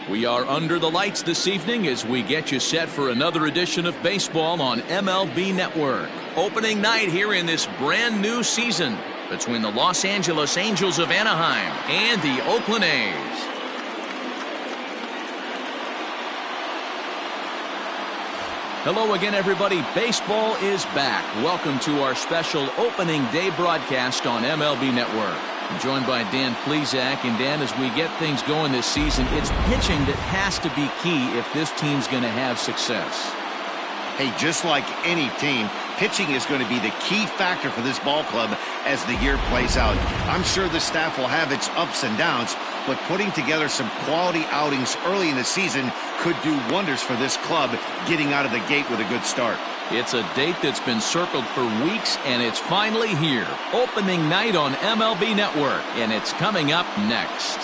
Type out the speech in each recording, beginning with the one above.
We are under the lights this evening as we get you set for another edition of baseball on MLB Network. Opening night here in this brand new season between the Los Angeles Angels of Anaheim and the Oakland A's. Hello again, everybody. Baseball is back. Welcome to our special opening day broadcast on MLB Network. I'm joined by Dan Plesac. And Dan, as we get things going this season, it's pitching that has to be key if this team's going to have success. Hey, just like any team, pitching is going to be the key factor for this ball club as the year plays out. I'm sure the staff will have its ups and downs, but putting together some quality outings early in the season could do wonders for this club getting out of the gate with a good start. It's a date that's been circled for weeks, and it's finally here. Opening night on MLB Network, and it's coming up next.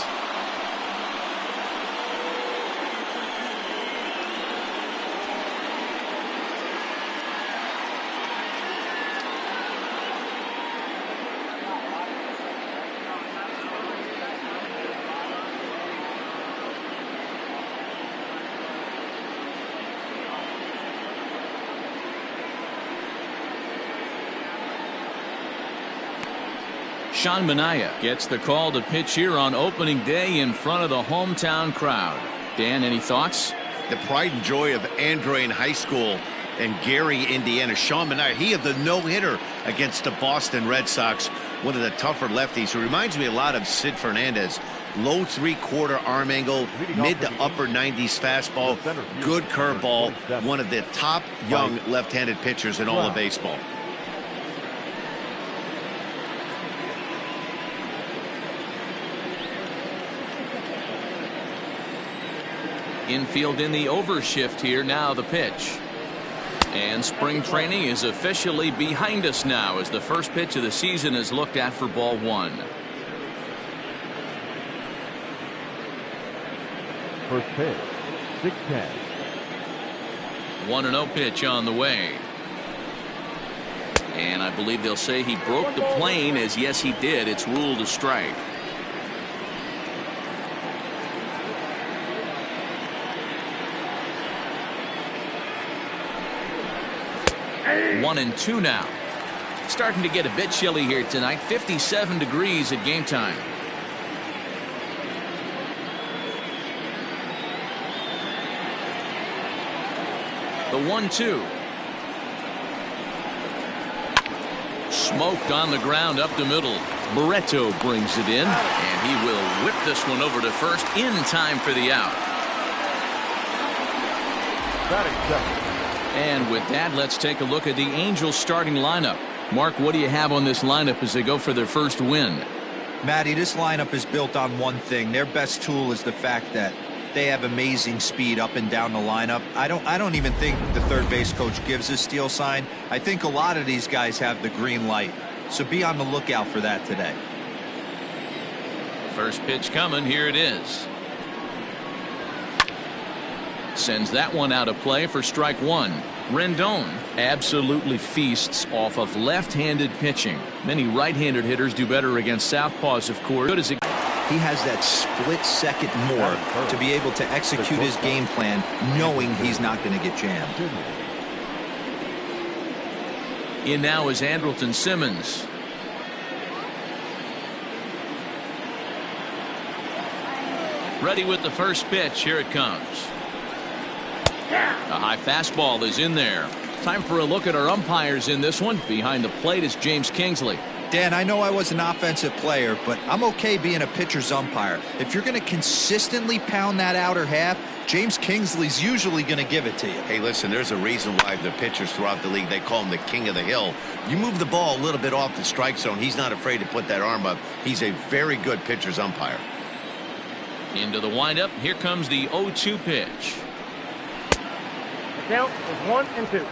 Sean Manaea gets the call to pitch here on opening day in front of the hometown crowd. Dan, any thoughts? The pride and joy of Andrean High School and Gary, Indiana. Sean Manaea, he had the no-hitter against the Boston Red Sox, one of the tougher lefties, who reminds me a lot of Sid Fernandez. Low three-quarter arm angle, mid to upper 90s fastball, good curveball, one of the top young left-handed pitchers in all of baseball. Infield in the overshift here. Now the pitch. And spring training is officially behind us now as the first pitch of the season is looked at for ball one. First pitch, 6-10. 1-0 pitch on the way. And I believe they'll say he broke the plane, as yes he did. It's ruled a strike. One and two now. Starting to get a bit chilly here tonight. 57 degrees at game time. The 1-2. Smoked on the ground up the middle. Barreto brings it in, and he will whip this one over to first in time for the out. Batting second. And with that, let's take a look at the Angels starting lineup. Mark, what do you have on this lineup as they go for their first win? Matty, this lineup is built on one thing. Their best tool is the fact that they have amazing speed up and down the lineup. I don't even think the third base coach gives a steal sign. I think a lot of these guys have the green light. So be on the lookout for that today. First pitch coming. Here it is. Sends that one out of play for strike one. Rendon absolutely feasts off of left-handed pitching. Many right-handed hitters do better against southpaws, of course. Good as it. He has that split second more to be able to execute his game plan, knowing he's not going to get jammed. In now is Andrelton Simmons. Ready with the first pitch. Here it comes. A high fastball is in there. Time for a look at our umpires in this one. Behind the plate is James Kingsley. Dan, I know I was an offensive player, but I'm okay being a pitcher's umpire. If you're going to consistently pound that outer half, James Kingsley's usually going to give it to you. Hey, listen, there's a reason why the pitchers throughout the league, they call him the king of the hill. You move the ball a little bit off the strike zone, he's not afraid to put that arm up. He's a very good pitcher's umpire. Into the windup. Here comes the 0-2 pitch. Count is 1-2.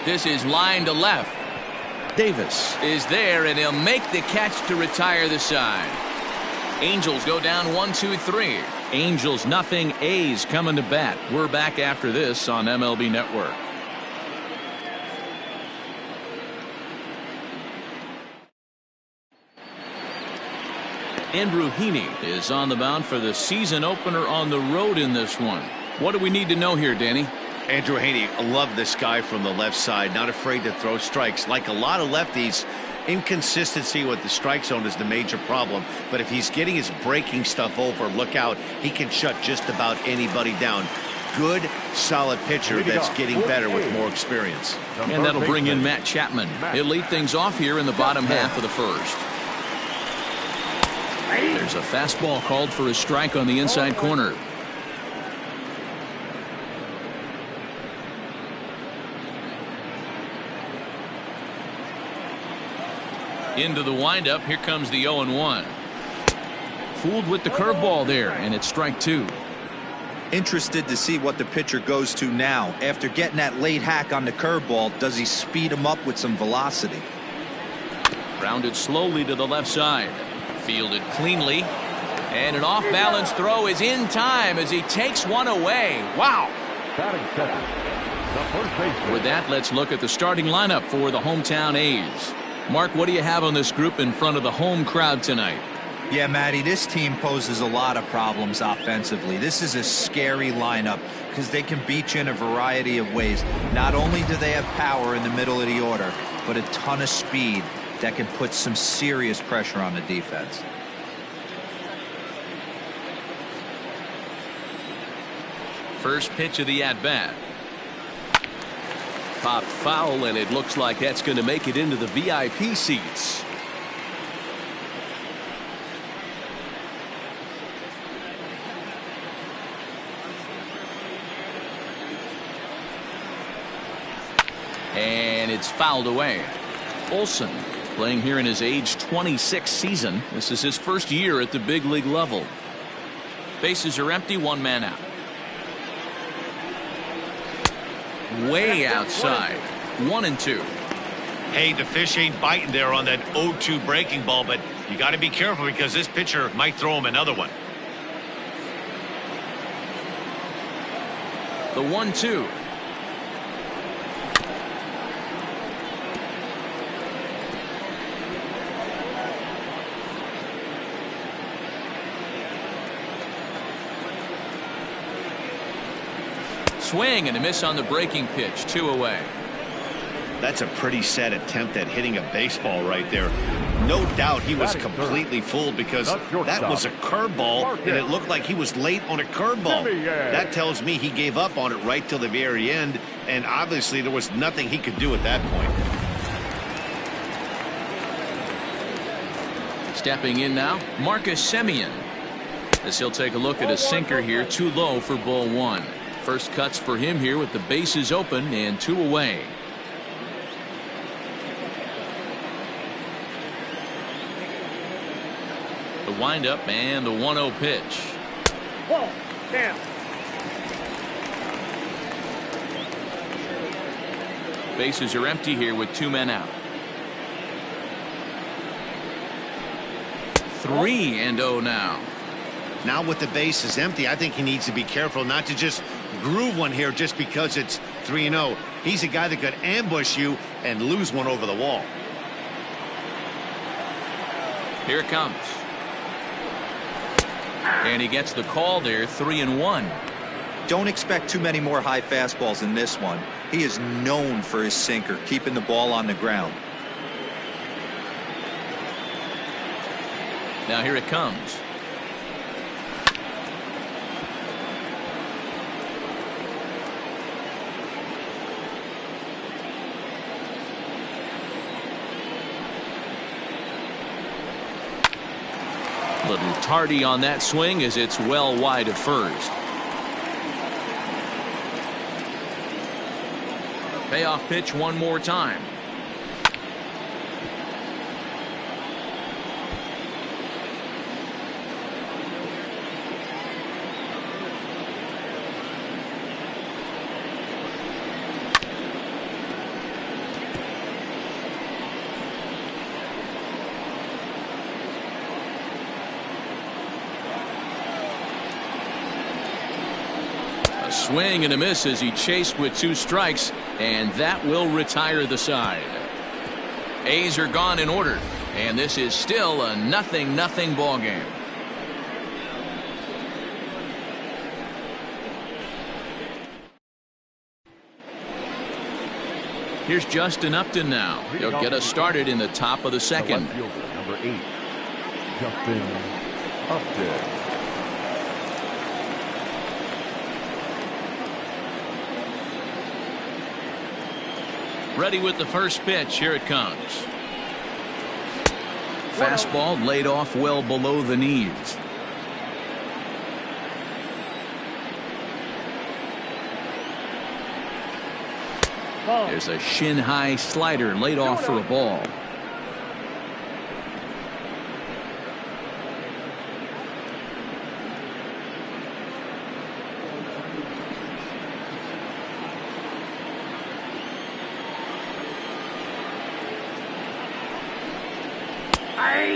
This is line to left. Davis is there, and he'll make the catch to retire the side. Angels go down 1-2-3. Angels nothing, A's coming to bat. We're back after this on MLB Network. Andrew Heaney is on the mound for the season opener on the road in this one. What do we need to know here, Danny? Andrew Heaney, I love this guy from the left side, not afraid to throw strikes. Like a lot of lefties, inconsistency with the strike zone is the major problem. But if he's getting his breaking stuff over, look out, he can shut just about anybody down. Good, solid pitcher that's getting better with more experience. And that'll bring in Matt Chapman. He'll lead things off here in the bottom half of the first. There's a fastball called for a strike on the inside corner. Into the windup. Here comes the 0-1. Fooled with the curveball there, and it's strike two. Interested to see what the pitcher goes to now. After getting that late hack on the curveball, does he speed him up with some velocity? Grounded slowly to the left side. Fielded cleanly. And an off-balance throw is in time as he takes one away. Wow. Batting second, the first baseman. With that, let's look at the starting lineup for the hometown A's. Mark, what do you have on this group in front of the home crowd tonight? Yeah, Matty, this team poses a lot of problems offensively. This is a scary lineup because they can beat you in a variety of ways. Not only do they have power in the middle of the order, but a ton of speed that can put some serious pressure on the defense. First pitch of the at-bat. Popped foul, and it looks like that's going to make it into the VIP seats. And it's fouled away. Olsen playing here in his age 26 season. This is his first year at the big league level. Bases are empty, one man out. Way outside. 1-2. Hey, the fish ain't biting there on that 0-2 breaking ball, but you got to be careful because this pitcher might throw him another one. The 1-2. Swing and a miss on the breaking pitch. 2 away. That's a pretty sad attempt at hitting a baseball right there. No doubt he was completely fooled because that was a curveball and it looked like he was late on a curveball. That tells me he gave up on it right till the very end, and obviously there was nothing he could do at that point. Stepping in now, Marcus Semien, as he'll take a look at a sinker here, too low for ball one. First cuts for him here with the bases open and 2 away. The windup and the 1-0 pitch. Damn. Bases are empty here with 2 men out. 3-0 now. Now with the bases empty, I think he needs to be careful not to just groove one here just because it's 3-0. He's a guy that could ambush you and lose one over the wall. Here it comes. And he gets the call there. 3-1. Don't expect too many more high fastballs in this one. He is known for his sinker, keeping the ball on the ground. Now here it comes. Little tardy on that swing as it's well wide of first. Payoff pitch one more time. swing and a miss as he chased with 2 strikes, and that will retire the side. A's are gone in order, and this is still a 0-0 ball game. Here's Justin Upton now. He'll get us started in the top of the second. Number 8, Justin Upton. Ready with the first pitch. Here it comes. Fastball laid off well below the knees. There's a shin-high slider laid off for a ball.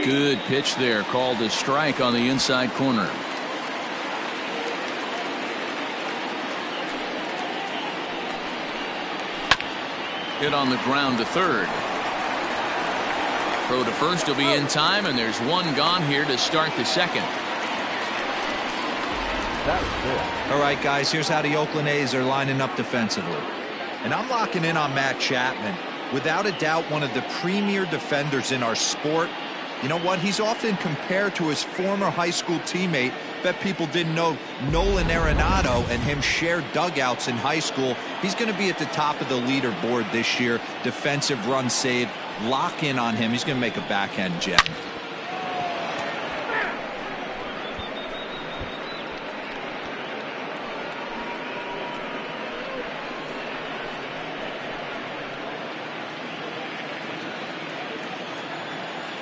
Good pitch there, called a strike on the inside corner. Hit on the ground to third. Throw to first will be in time, and there's one gone here to start the second. All right, guys, here's how the Oakland A's are lining up defensively. And I'm locking in on Matt Chapman. Without a doubt, one of the premier defenders in our sport. You know what? He's often compared to his former high school teammate. Bet people didn't know Nolan Arenado and him shared dugouts in high school. He's going to be at the top of the leaderboard this year. Defensive run saved. Lock in on him. He's going to make a backhand gem.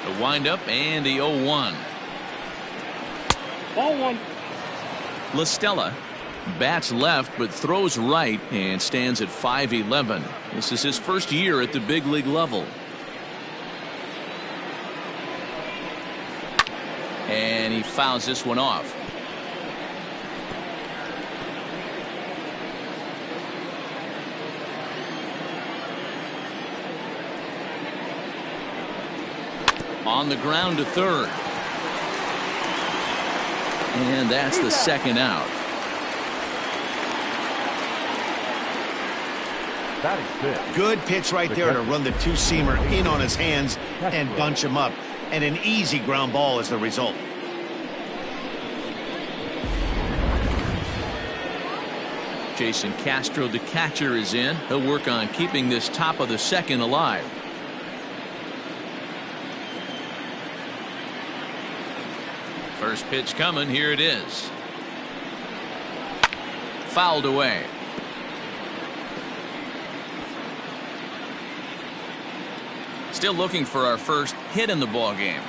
The windup and the 0-1. Ball 1. La Stella bats left but throws right and stands at 5'11". This is his first year at the big league level. And he fouls this one off. On the ground to third. And that's the second out. Good pitch right there to run the 2-seamer in on his hands and bunch him up. And an easy ground ball is the result. Jason Castro, the catcher, is in. He'll work on keeping this top of the second alive. First pitch coming. Here it is. Fouled away. Still looking for our first hit in the ball game.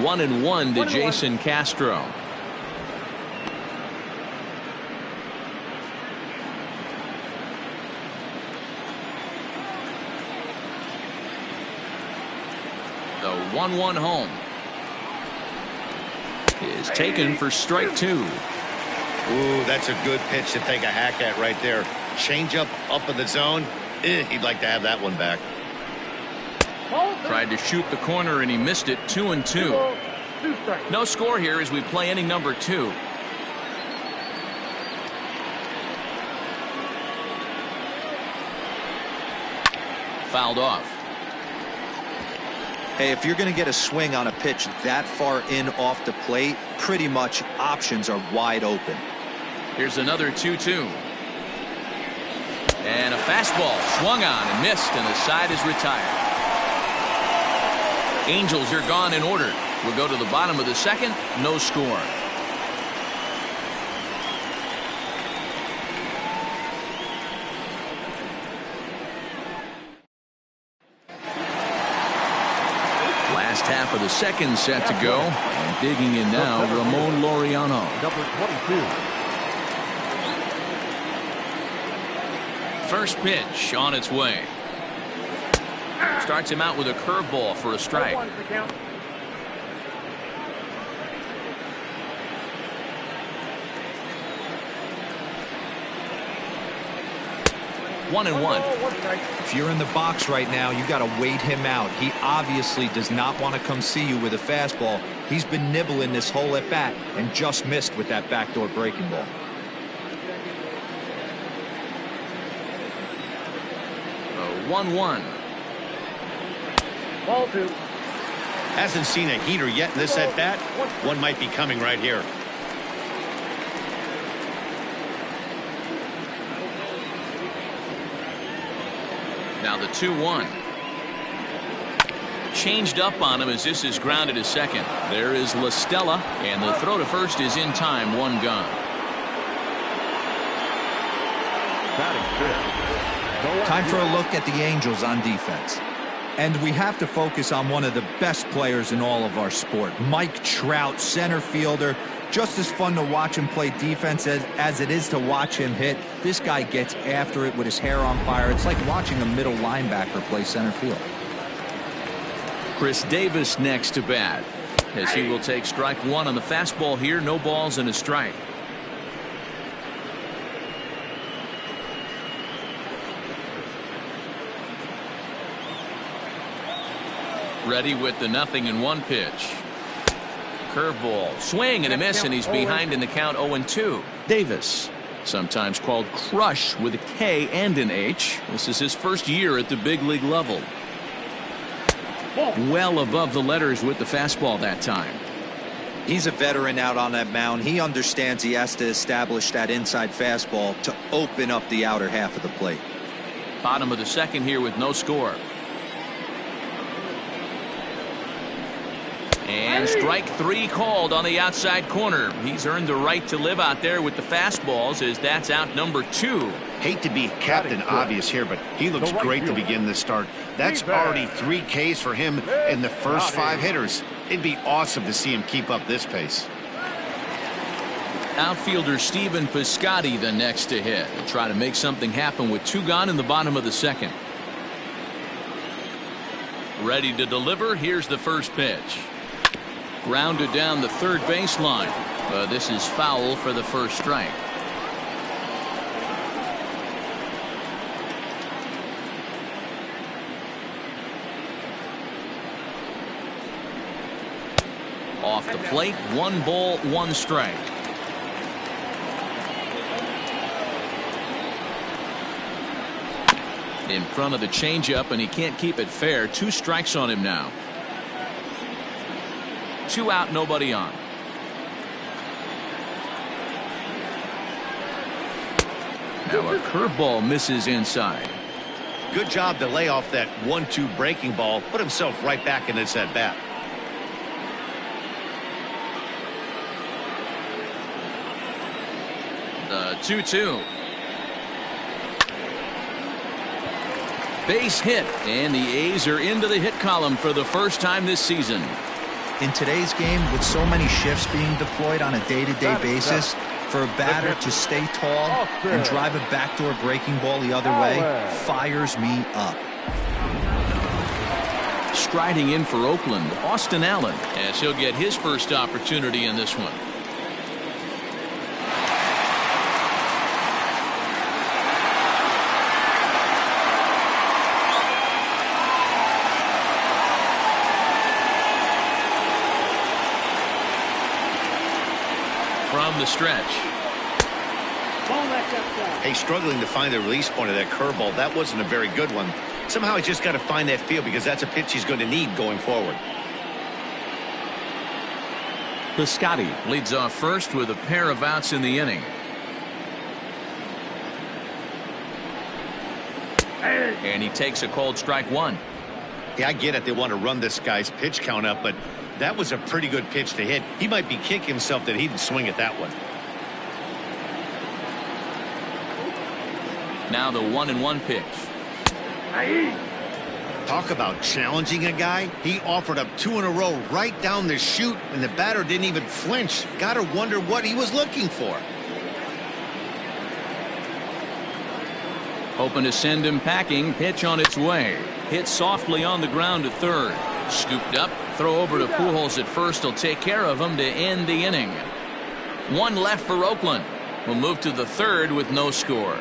1-1 to Jason Castro. The 1-1 home is taken for strike 2. Ooh, that's a good pitch to take a hack at right there. Change up in the zone. He'd like to have that one back. Tried to shoot the corner and he missed it. 2-2. No score here as we play inning number 2. Fouled off. Hey, if you're going to get a swing on a pitch that far in off the plate, pretty much options are wide open. Here's another 2-2. And a fastball swung on and missed, and the side is retired. Angels are gone in order. We'll go to the bottom of the second. No score. Last half of the second set to go. And digging in now, Ramon Laureano. Number 22. First pitch on its way. Starts him out with a curveball for a strike. 1-1. If you're in the box right now, you got to wait him out. He obviously does not want to come see you with a fastball. He's been nibbling this whole at bat and just missed with that backdoor breaking ball. A 1-1. Ball 2. Hasn't seen a heater yet in this at bat. One might be coming right here. Now the 2-1. Changed up on him as this is grounded to second. There is La Stella, and the throw to first is in time. One gone. Time for a look at the Angels on defense. And we have to focus on one of the best players in all of our sport. Mike Trout, center fielder. Just as fun to watch him play defense as it is to watch him hit. This guy gets after it with his hair on fire. It's like watching a middle linebacker play center field. Chris Davis next to bat, as he will take strike one on the fastball here. No balls and a strike. Ready with the 0-1 pitch. Curveball, swing and a miss, and he's behind in the count. 0-2. Davis, sometimes called Crush with a K and an H. This is his first year at the big league level. Well above the letters with the fastball that time. He's a veteran out on that mound. He understands he has to establish that inside fastball to open up the outer half of the plate. Bottom of the second here with no score. And strike three called on the outside corner. He's earned the right to live out there with the fastballs, as that's out number 2. Hate to be Captain Obvious here, but he looks great to begin the start. That's already 3 Ks for him in the first 5 hitters. It'd be awesome to see him keep up this pace. Outfielder Stephen Piscotty the next to hit. He'll try to make something happen with 2 gone in the bottom of the second. Ready to deliver. Here's the first pitch. Grounded down the third baseline. This is foul for the first strike. Off the plate, 1 ball, 1 strike. In front of the changeup, and he can't keep it fair. 2 strikes on him now. 2 out, nobody on. Now a curveball misses inside. Good job to lay off that 1-2 breaking ball. Put himself right back in this at bat. The 2-2. Base hit, and the A's are into the hit column for the first time this season. In today's game, with so many shifts being deployed on a day-to-day basis, for a batter to stay tall and drive a backdoor breaking ball the other way fires me up. Striding in for Oakland, Austin Allen, as he'll get his first opportunity in this one. From the stretch. Hey, struggling to find the release point of that curveball. That wasn't a very good one. Somehow he's just got to find that feel, because that's a pitch he's going to need going forward. Piscotty leads off first with a pair of outs in the inning. And he takes a called strike 1. Yeah, I get it. They want to run this guy's pitch count up, but that was a pretty good pitch to hit. He might be kicking himself that he didn't swing at that one. Now the 1-1 pitch. Talk about challenging a guy. He offered up 2 in a row right down the chute, and the batter didn't even flinch. Gotta wonder what he was looking for. Hoping to send him packing. Pitch on its way. Hit softly on the ground to third. Scooped up. Throw over to Pujols at first. He'll take care of him to end the inning. 1 left for Oakland. We'll move to the third with no score.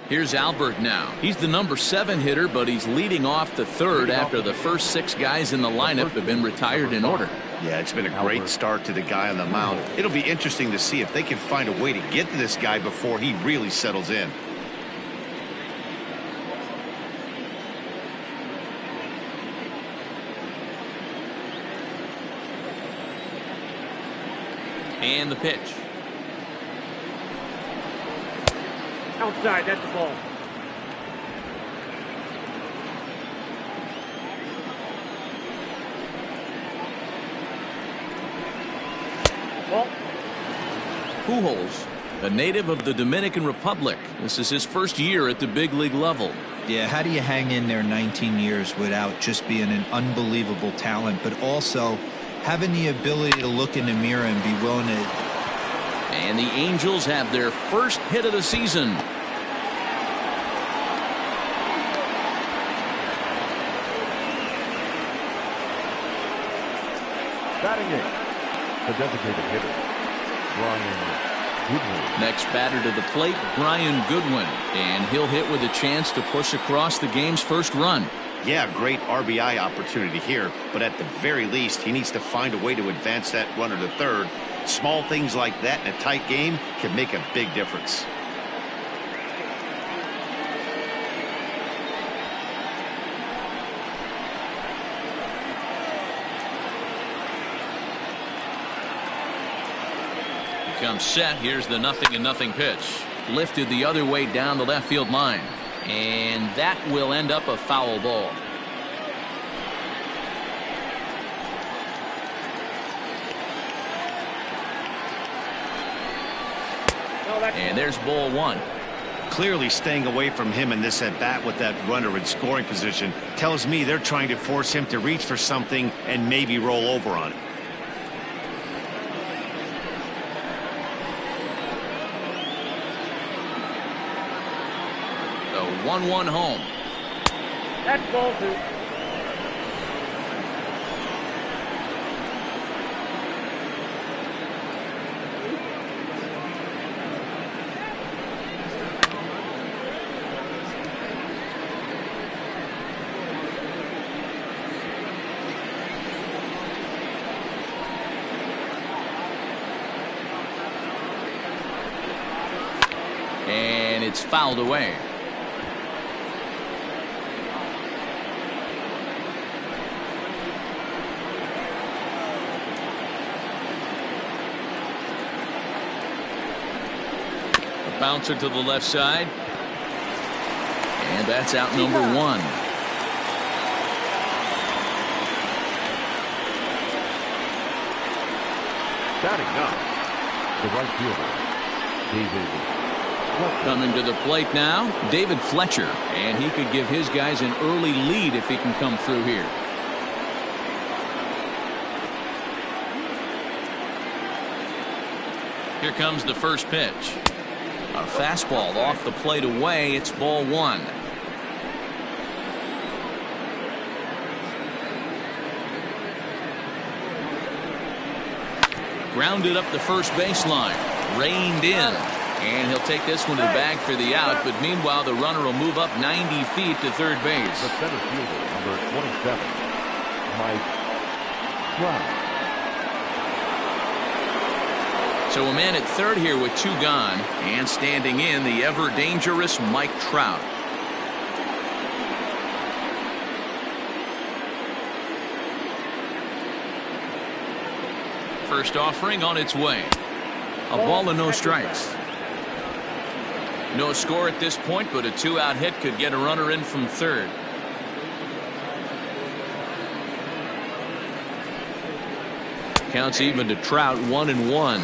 Here's Albert now. He's the number 7 hitter, but he's leading off the third after the first 6 guys in the lineup have been retired in order. Yeah, it's been a great start to the guy on the mound. It'll be interesting to see if they can find a way to get to this guy before he really settles in. And the pitch. Outside, that's the ball. Pujols, a native of the Dominican Republic. This is his first year at the big league level. Yeah, how do you hang in there 19 years without just being an unbelievable talent, but also having the ability to look in the mirror and be willing to... And the Angels have their first hit of the season. Batting it, the designated hitter, Brian Goodwin. Next batter to the plate, Brian Goodwin. And he'll hit with a chance to push across the game's first run. Yeah, great RBI opportunity here, but at the very least, he needs to find a way to advance that runner to third. Small things like that in a tight game can make a big difference. Comes set. Here's the 0-0 pitch. Lifted the other way down the left field line. And that will end up a foul ball. And there's ball 1. Clearly staying away from him in this at-bat with that runner in scoring position tells me they're trying to force him to reach for something and maybe roll over on it. The 1-1 home. That's ball 2. And it's fouled away. A bouncer to the left side. And that's out number 1. Batting up, the right fielder, David. Coming to the plate now, David Fletcher, and he could give his guys an early lead if he can come through here. Here comes the first pitch. A fastball off the plate away. It's ball 1. Grounded up the first baseline. Reined in. And he'll take this one to the bag for the out, but meanwhile the runner will move up 90 feet to third base. The center fielder, number 27, Mike Trout. So a man at third here with 2 gone, and standing in the ever-dangerous Mike Trout. First offering on its way. A ball and no strikes. No score at this point, but a 2-out hit could get a runner in from third. Counts even to Trout, 1-1.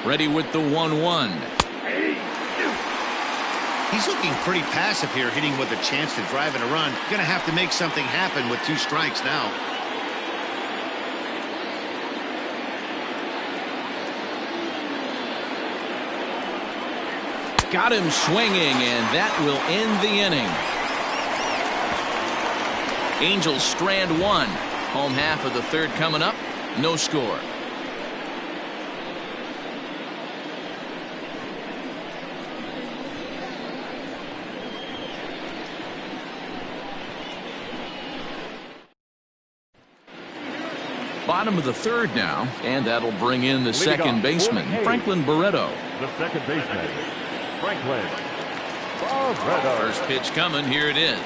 Ready with the 1-1. He's looking pretty passive here, hitting with a chance to drive in a run. Going to have to make something happen with 2 strikes now. Got him swinging, and that will end the inning. Angels strand 1. Home half of the third coming up. No score. Bottom of the third now, and that'll bring in the second baseman, Franklin Barreto. The second baseman, Franklin Barreto. First pitch coming. Here it is.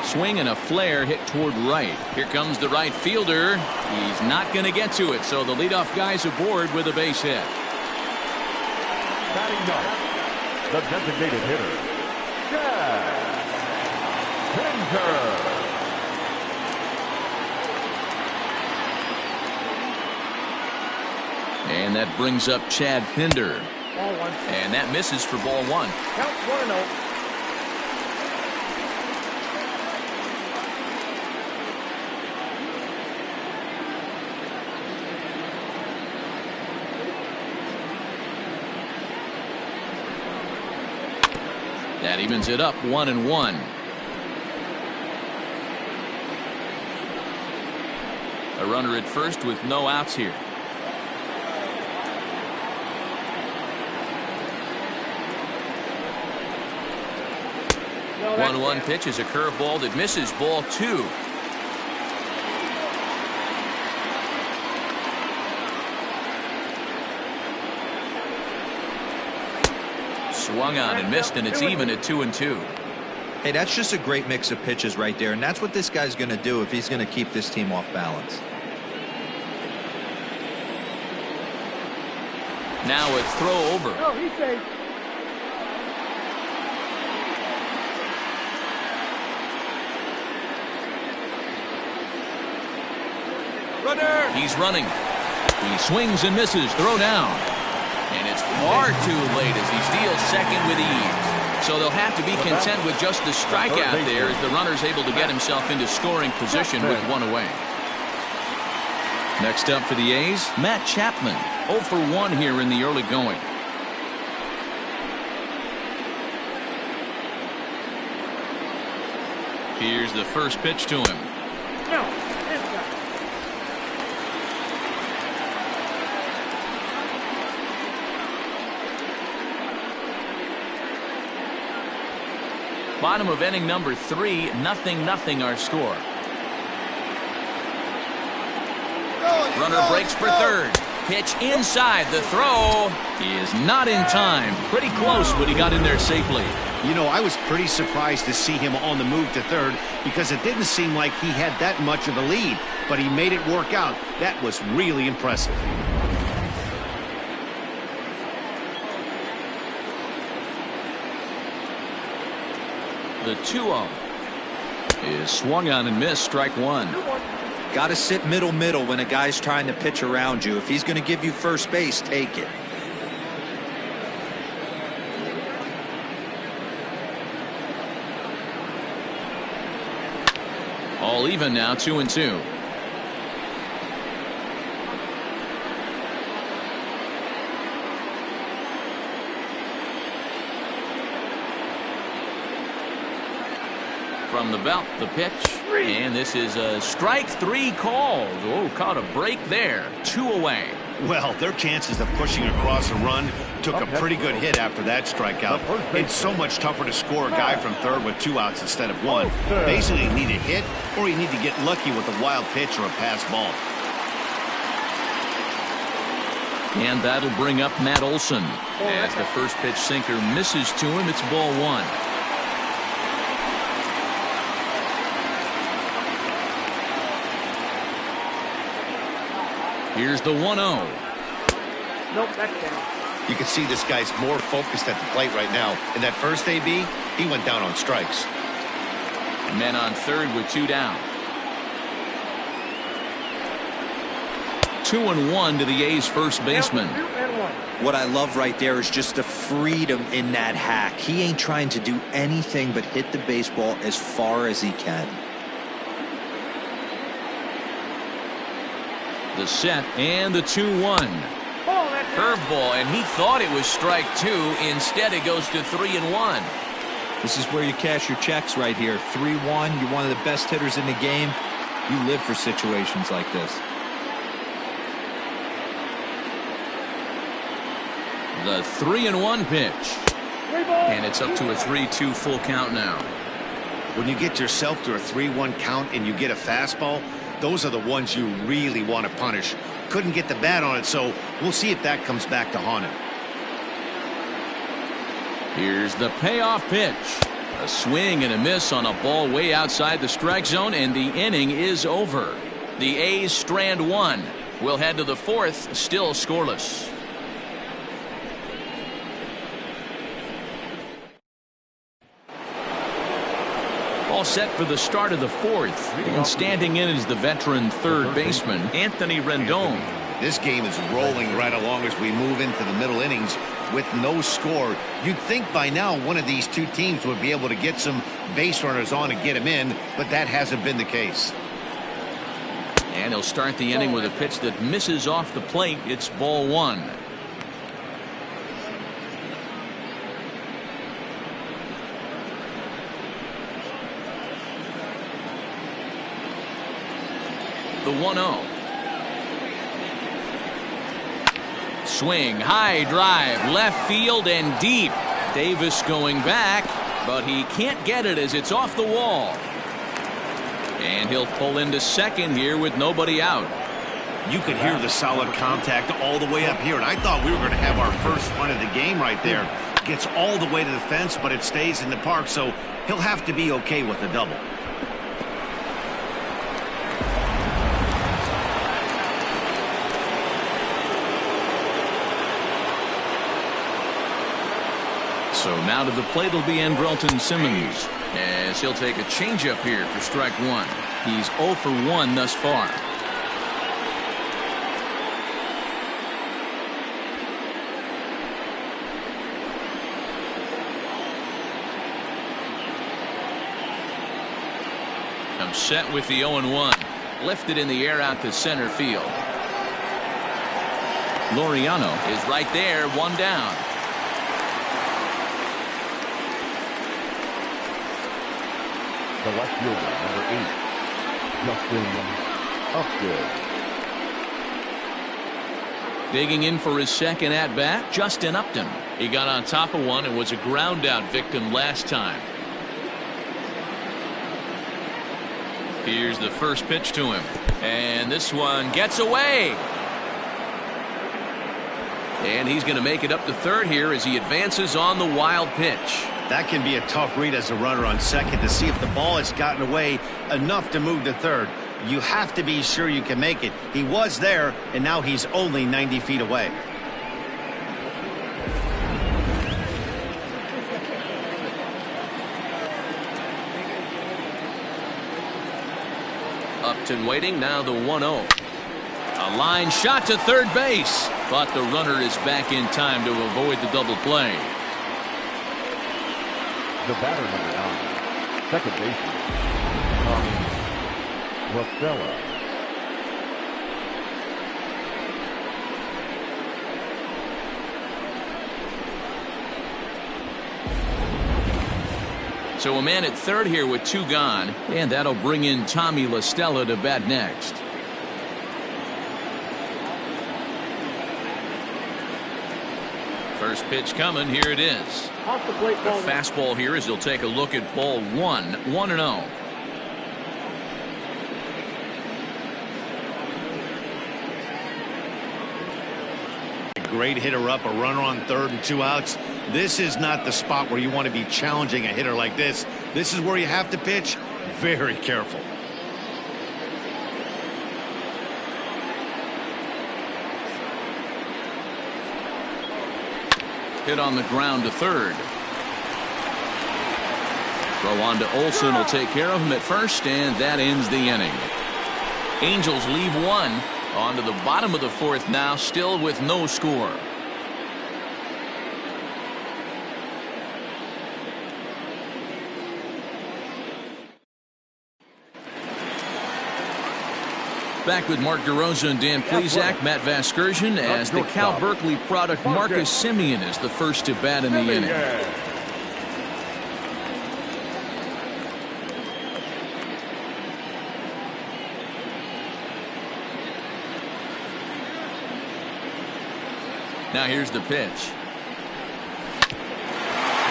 Swing and a flare hit toward right. Here comes the right fielder. He's not going to get to it, so the leadoff guy's aboard with a base hit. Batting ninth, the designated hitter, Chad Pinder. And that brings up Chad Pinder. Ball one. And that misses for ball one. Count 1-0. That evens it up 1-1. A runner at first with no outs here. 1-1 pitch is a curveball that misses, ball two. Swung on and missed, and it's even at 2-2. Hey, that's just a great mix of pitches right there, and that's what this guy's going to do if he's going to keep this team off balance. Now a throw over. No, he's safe. Runner. He's running. He swings and misses. Throw down. And it's far too late as he steals second with ease. So they'll have to be content with just the strikeout there as the runner's able to get himself into scoring position with one away. Next up for the A's, Matt Chapman. 0 for 1 here in the early going. Here's the first pitch to him. No, inside. Bottom of inning number 3, 0-0 our score. Runner breaks for third. Pitch inside. The throw is not in time. Pretty close, but he got in there safely. You know, I was pretty surprised to see him on the move to third because it didn't seem like he had that much of a lead, but he made it work out. That was really impressive. The 2-0 is swung on and missed. Strike one. Got to sit middle when a guy's trying to pitch around you. If he's going to give you first base, take it. All even now, 2-2. From the belt, the pitch, and this is a strike 3 called. Oh, caught a break there. 2 away. Well, their chances of pushing across a run took a pretty good hit after that strikeout. It's so much tougher to score a guy from third with 2 outs instead of 1. Basically, you need a hit or you need to get lucky with a wild pitch or a pass ball. And that'll bring up Matt Olson. As the first pitch sinker misses to him, it's ball 1. Here's the 1-0. Nope, that's down. You can see this guy's more focused at the plate right now. In that first AB, he went down on strikes. Men on third with 2 down. 2-1 to the A's first baseman. What I love right there is just the freedom in that hack. He ain't trying to do anything but hit the baseball as far as he can. The set and the 2-1. Curveball, and he thought it was strike 2. Instead, it goes to 3-1. This is where you cash your checks right here. 3-1. You're one of the best hitters in the game. You live for situations like this. The 3-1 pitch. And it's up to a 3-2 full count now. When you get yourself to a 3-1 count and you get a fastball, those are the ones you really want to punish. Couldn't get the bat on it, so we'll see if that comes back to haunt him. Here's the payoff pitch. A swing and a miss on a ball way outside the strike zone, and the inning is over. The A's strand one. We'll head to the fourth, still scoreless. All set for the start of the fourth, and standing in is the veteran third baseman, Anthony Rendon. This game is rolling right along as we move into the middle innings with no score. You'd think by now one of these two teams would be able to get some base runners on and get them in, but that hasn't been the case. And he'll start the inning with a pitch that misses off the plate. It's ball one. The 1-0. Swing, high drive, left field and deep. Davis going back, but he can't get it as it's off the wall. And he'll pull into second here with nobody out. You could hear the solid contact all the way up here, and I thought we were going to have our first run of the game right there. Gets all the way to the fence, but it stays in the park, so he'll have to be okay with the double. So now to the plate will be Andrelton Simmons, as he'll take a changeup here for strike one. He's 0 for 1 thus far. Comes set with the 0-1. Lifted in the air out to center field. Laureano is right there, one down. The left fielder, number 8, Justin Upton. Digging in for his second at-bat, Justin Upton. He got on top of one and was a ground-out victim last time. Here's the first pitch to him. And this one gets away. And he's going to make it up to third here as he advances on the wild pitch. That can be a tough read as a runner on second to see if the ball has gotten away enough to move to third. You have to be sure you can make it. He was there, and now he's only 90 feet away. Upton waiting, now the 1-0. A line shot to third base, but the runner is back in time to avoid the double play. The batter, number 9, second baseman, Tommy Rosella. So a man at third here with 2 gone, and that'll bring in Tommy La Stella to bat next. First pitch coming, here it is. Off the plate, A fastball here as he'll take a look at ball 1, 1-0. Great hitter up, a runner on third and 2 outs. This is not the spot where you want to be challenging a hitter like this. This is where you have to pitch very careful. Hit on the ground to third. Throw on to Olsen will take care of him at first, and that ends the inning. Angels leave one. On to the bottom of the fourth now, still with no score. Back with Mark DeRosa and Dan Plesac, Matt Vasgersian, as the Cal Berkeley product Marcus Semien is the first to bat in the inning. Now here's the pitch.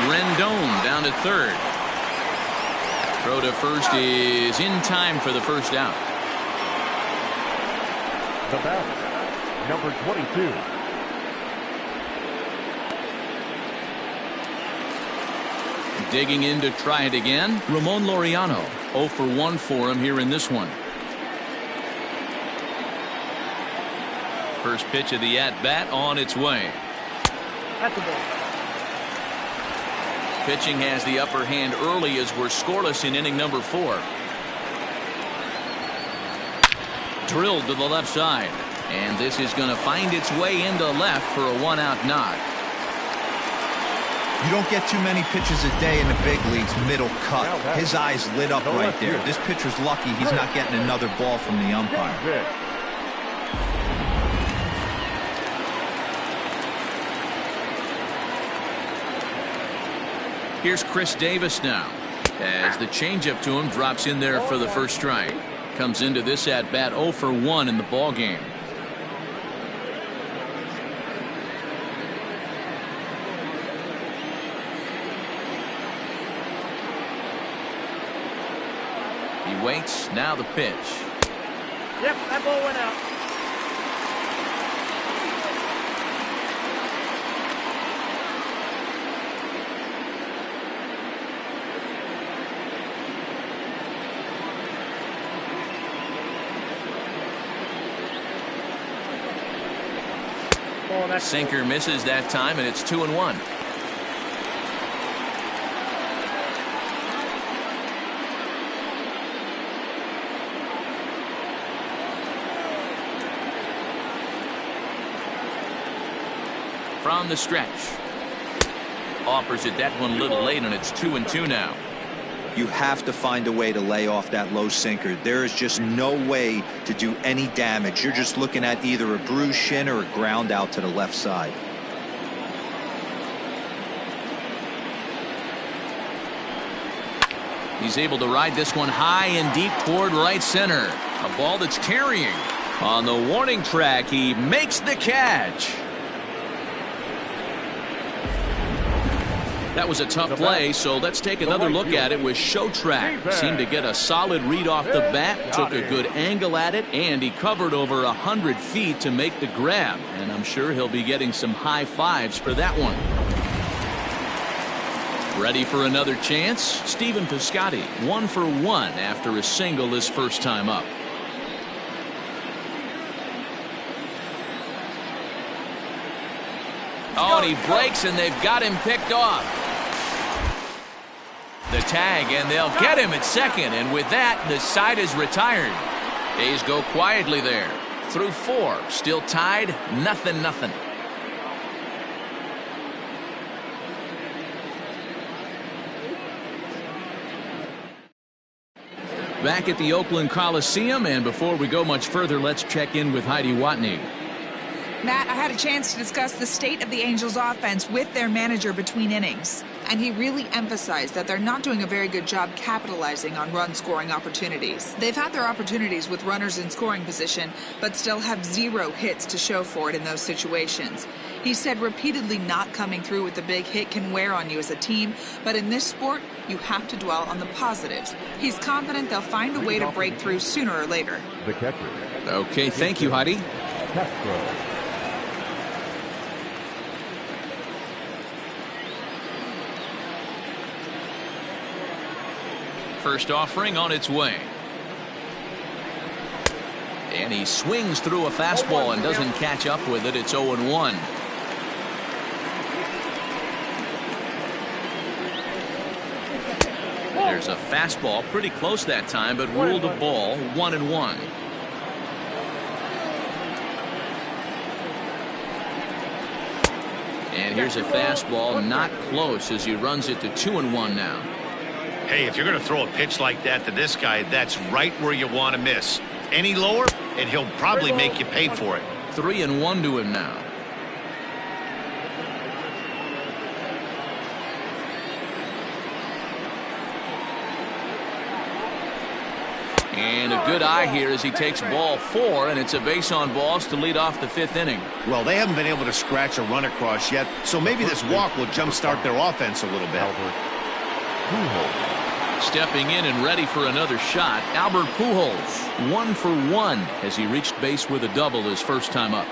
Rendon down to third. Throw to first is in time for the first out. The batter, number 22. Digging in to try it again, Ramon Laureano. 0 for 1 for him here in this one. First pitch of the at-bat on its way. That's a ball. Pitching has the upper hand early as we're scoreless in inning number 4. Drilled to the left side. And this is going to find its way into left for a 1-out knock. You don't get too many pitches a day in the big leagues middle cut. His eyes lit up right there. This pitcher's lucky he's not getting another ball from the umpire. Here's Chris Davis now, as the changeup to him drops in there for the first strike. Comes into this at bat 0 for 1 in the ball game. He waits. Now the pitch. Yep, that ball went out. Sinker misses that time, and it's 2-1. From the stretch. Offers it that one a little late, and it's 2-2 now. You have to find a way to lay off that low sinker. There is just no way to do any damage. You're just looking at either a bruised shin or a ground out to the left side. He's able to ride this one high and deep toward right center. A ball that's carrying. On the warning track, he makes the catch. That was a tough play, so let's take another look at it with Show Track. Seemed to get a solid read off the bat, took a good angle at it, and he covered over 100 feet to make the grab. And I'm sure he'll be getting some high fives for that one. Ready for another chance? Stephen Piscotty, 1 for 1 after a single his first time up. Oh, and he breaks, and they've got him picked off. The tag, and they'll get him at second, and with that, the side is retired. A's go quietly there. Through 4, still tied, 0-0. Back at the Oakland Coliseum, and before we go much further, let's check in with Heidi Watney. Matt, I had a chance to discuss the state of the Angels offense with their manager between innings, and he really emphasized that they're not doing a very good job capitalizing on run-scoring opportunities. They've had their opportunities with runners in scoring position, but still have 0 hits to show for it in those situations. He said repeatedly not coming through with a big hit can wear on you as a team, but in this sport, you have to dwell on the positives. He's confident they'll find a way to break through sooner or later. The catcher. Okay, thank you, Heidi. Castro. First offering on its way. And he swings through a fastball and doesn't catch up with it. It's 0-1. There's a fastball pretty close that time, but ruled a ball. 1-1. And here's a fastball not close as he runs it to 2-1 now. Hey, if you're going to throw a pitch like that to this guy, that's right where you want to miss. Any lower, and he'll probably make you pay for it. 3-1 to him now. And a good eye here as he takes ball 4, and it's a base on balls to lead off the 5th inning. Well, they haven't been able to scratch a run across yet, so maybe this walk will jumpstart their offense a little bit. Stepping in and ready for another shot, Albert Pujols, 1 for 1 as he reached base with a double his first time up.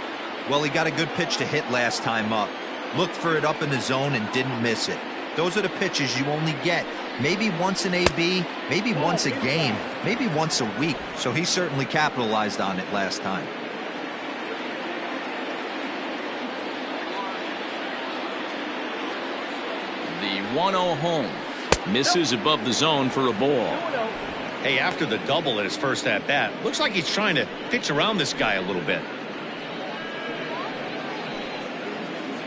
Well, he got a good pitch to hit last time up. Looked for it up in the zone and didn't miss it. Those are the pitches you only get maybe once in AB, maybe once a game, maybe once a week. So he certainly capitalized on it last time. The 1-0 home. Misses above the zone for a ball. Hey, after the double at his first at-bat, looks like he's trying to pitch around this guy a little bit.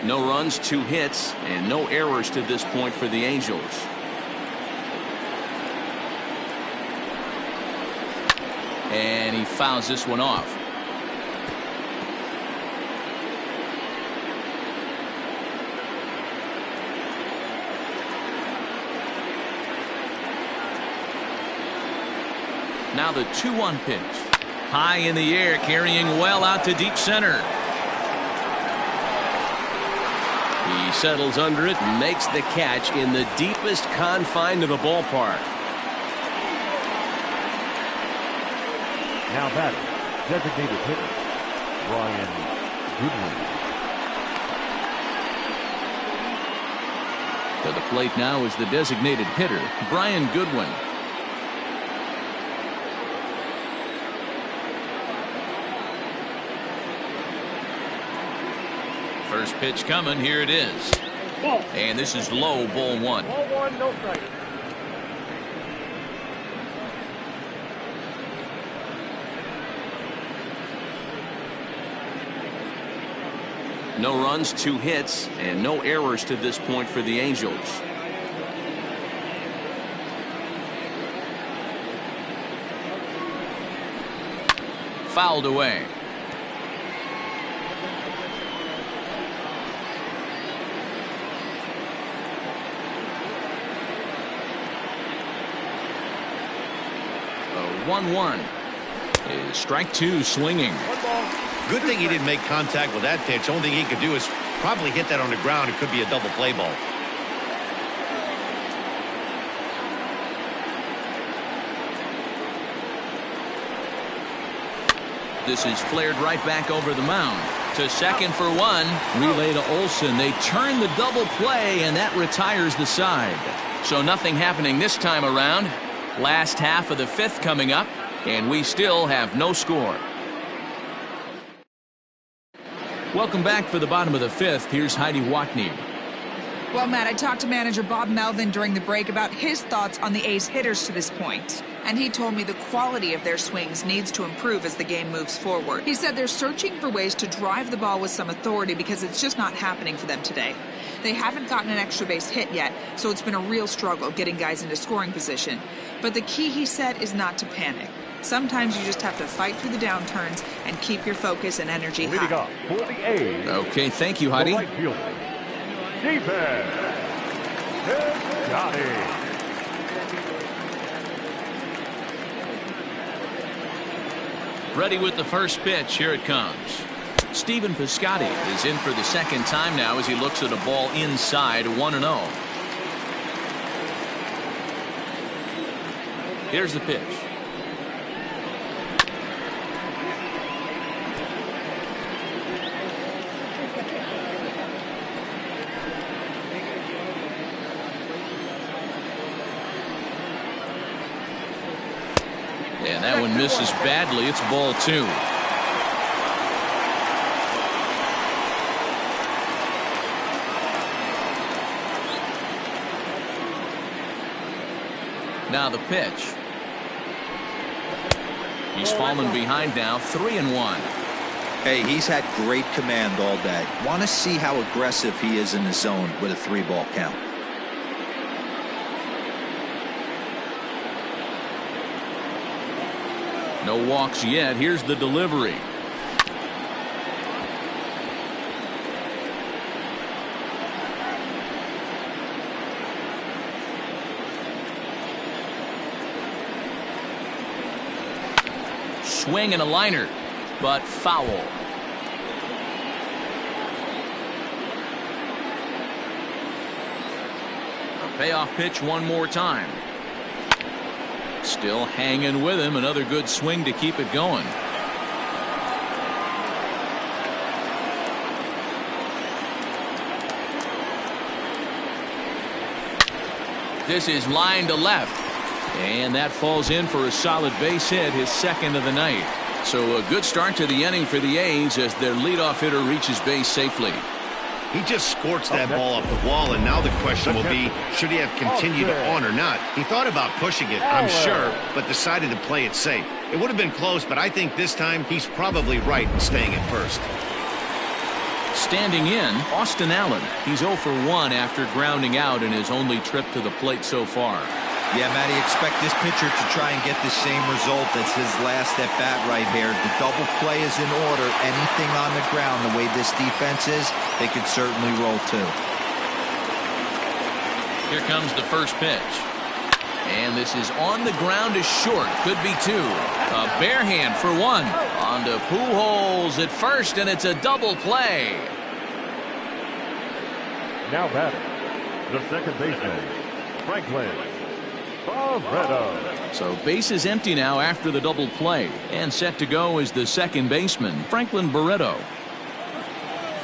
No runs, 2 hits, and no errors to this point for the Angels. And he fouls this one off. Now the 2-1 pitch. High in the air, carrying well out to deep center. He settles under it and makes the catch in the deepest confine of the ballpark. Now batting, designated hitter, Brian Goodwin. To the plate now is the designated hitter, Brian Goodwin. First pitch coming, here it is. Ball. And this is low, ball 1. Ball 1, no strike. No runs, 2 hits, and no errors to this point for the Angels. Fouled away. A 1-1 is strike 2 swinging. One ball. Good thing he didn't make contact with that pitch. Only thing he could do is probably hit that on the ground. It could be a double play ball. This is flared right back over the mound. To second for 1. Relay to Olsen. They turn the double play, and that retires the side. So nothing happening this time around. Last half of the 5th coming up, and we still have no score. Welcome back for the bottom of the 5th. Here's Heidi Watney. Well, Matt, I talked to manager Bob Melvin during the break about his thoughts on the A's hitters to this point. And he told me the quality of their swings needs to improve as the game moves forward. He said they're searching for ways to drive the ball with some authority because it's just not happening for them today. They haven't gotten an extra base hit yet, so it's been a real struggle getting guys into scoring position. But the key, he said, is not to panic. Sometimes you just have to fight through the downturns and keep your focus and energy high. Leading up for the A's. Okay, thank you, Heidi. The right fielder, defense, Johnny. Ready with the first pitch. Here it comes. Stephen Piscotty is in for the second time now as he looks at a ball inside, 1-0. Here's the pitch. And that one misses badly. It's ball 2. Now the pitch. He's fallen behind now, 3-1. Hey, he's had great command all day. Want to see how aggressive he is in the zone with a 3-ball count. No walks yet. Here's the delivery. swing and a liner, but foul. Payoff pitch one more time. Still hanging with him. Another good swing to keep it going. This is line to left. And that falls in for a solid base hit, his second of the night. So a good start to the inning for the A's as their leadoff hitter reaches base safely. He just scorched that ball off the wall, and now the question will be, should he have continued on or not? He thought about pushing it, I'm sure, but decided to play it safe. It would have been close, but I think this time he's probably right in staying at first. Standing in, Austin Allen. He's 0 for 1 after grounding out in his only trip to the plate so far. Yeah, Matty, expect this pitcher to try and get the same result as his last at bat right here. The double play is in order. Anything on the ground, the way this defense is, they could certainly roll too. Here comes the first pitch. And this is on the ground to short. Could be two. A bare hand for one. On to Pujols at first, and it's a double play. Now batting, the second baseman, Franklin Barreto. So base is empty now after the double play. And set to go is the second baseman, Franklin Barreto.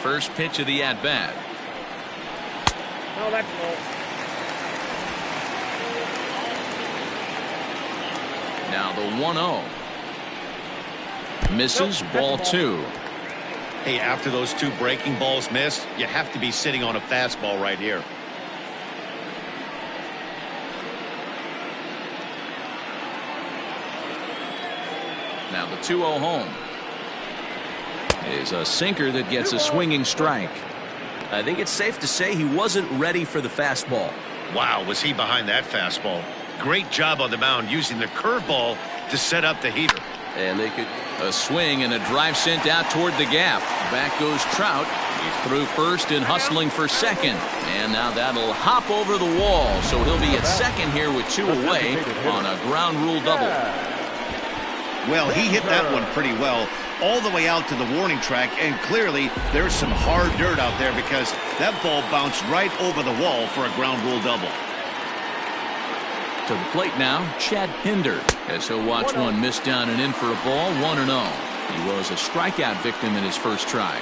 First pitch of the at-bat. Oh, that's low. Now the 1-0. Misses, ball two. Hey, after those two breaking balls missed, you have to be sitting on a fastball right here. Now the 2-0 home is a sinker that gets a swinging strike. I think it's safe to say he wasn't ready for the fastball. Wow, was he behind that fastball. Great job on the mound using the curveball to set up the heater. And they could. A swing and a drive sent out toward the gap. Back goes Trout. He's through first and hustling for second. And now that'll hop over the wall. So he'll be at second here with two away on a ground rule double. Well, he hit that one pretty well all the way out to the warning track, and clearly there's some hard dirt out there because that ball bounced right over the wall for a ground rule double. To the plate now, Chad Pinder, as he'll watch one miss down and in for a ball, 1-0. He was a strikeout victim in his first try.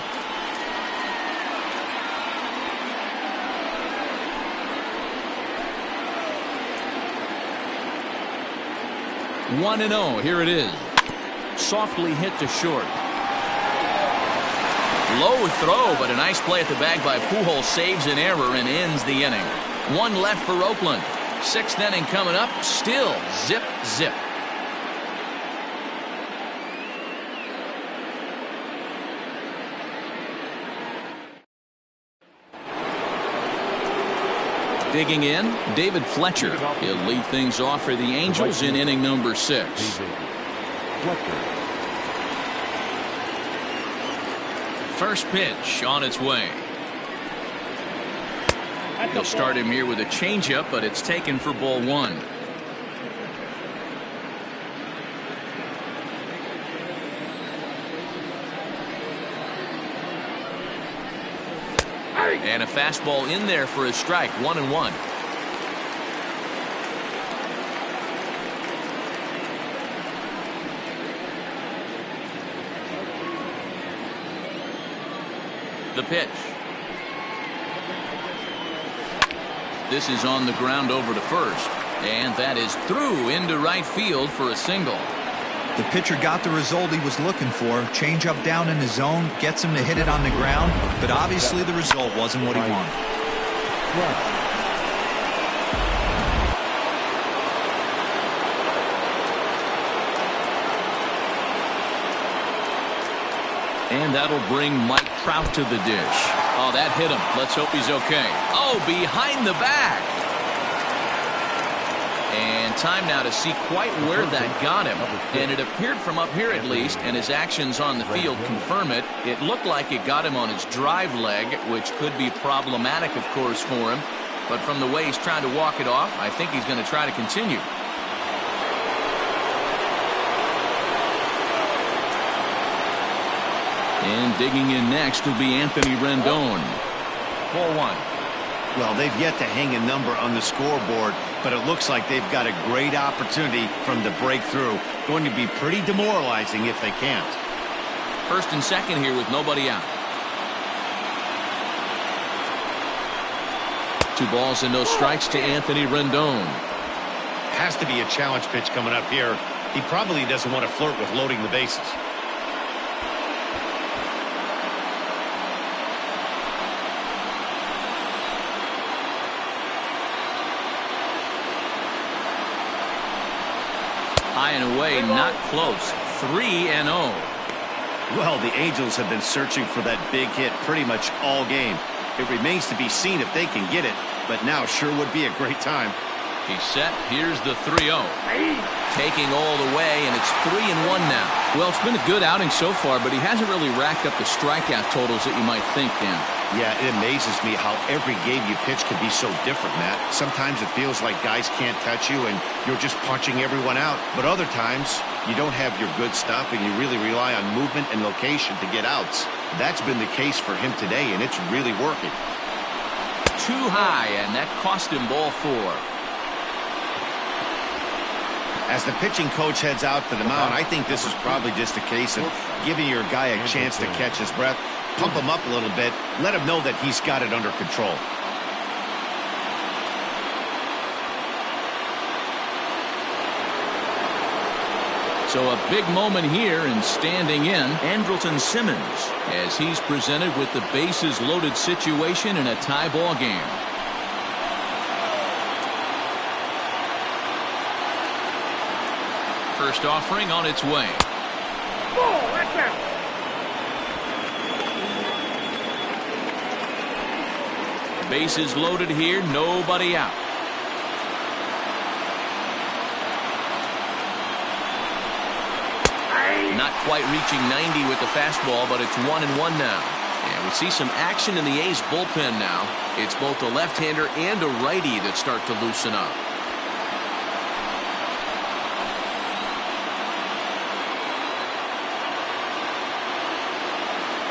One and 0. Here it is. Softly hit to short. Low throw, but a nice play at the bag by Pujols saves an error and ends the inning. One left for Oakland. Sixth inning coming up. Still zip, zip. Digging in, David Fletcher. He'll lead things off for the Angels in inning number 6. First pitch on its way. They'll start him here with a changeup, but it's taken for ball 1. And a fastball in there for a strike, 1-1. The pitch. This is on the ground over to first, and that is through into right field for a single. The pitcher got the result he was looking for. Change up down in the zone, gets him to hit it on the ground, but obviously the result wasn't what he wanted. And that'll bring Mike Trout to the dish. Oh, that hit him. Let's hope he's okay. Oh, behind the back. And time now to see quite where that got him. And it appeared from up here at least, and his actions on the field confirm it. It looked like it got him on his drive leg, which could be problematic, of course, for him. But from the way he's trying to walk it off, I think he's going to try to continue. And digging in next will be Anthony Rendon. 4-1. Well, they've yet to hang a number on the scoreboard, but it looks like they've got a great opportunity from the breakthrough. Going to be pretty demoralizing if they can't. First and second here with nobody out. 2 balls and no strikes to Anthony Rendon. Has to be a challenge pitch coming up here. He probably doesn't want to flirt with loading the bases. High and away, not close. 3-0. Well, the Angels have been searching for that big hit pretty much all game. It remains to be seen if they can get it, but now sure would be a great time. He's set. Here's the 3-0. Taking all the way, and it's 3-1 now. Well, it's been a good outing so far, but he hasn't really racked up the strikeout totals that you might think, Dan. Yeah, it amazes me how every game you pitch can be so different, Matt. Sometimes it feels like guys can't touch you and you're just punching everyone out. But other times, you don't have your good stuff and you really rely on movement and location to get outs. That's been the case for him today, and it's really working. Too high, and that cost him ball 4. As the pitching coach heads out to the mound, I think this is probably just a case of giving your guy a chance to catch his breath, pump him up a little bit, let him know that he's got it under control. So a big moment here, and standing in, Andrelton Simmons, as he's presented with the bases loaded situation in a tie ball game. First offering on its way. Ball, that's out. Bases loaded here, nobody out. Not quite reaching 90 with the fastball, but it's 1-1 now. And we see some action in the A's bullpen now. It's both a left-hander and a righty that start to loosen up.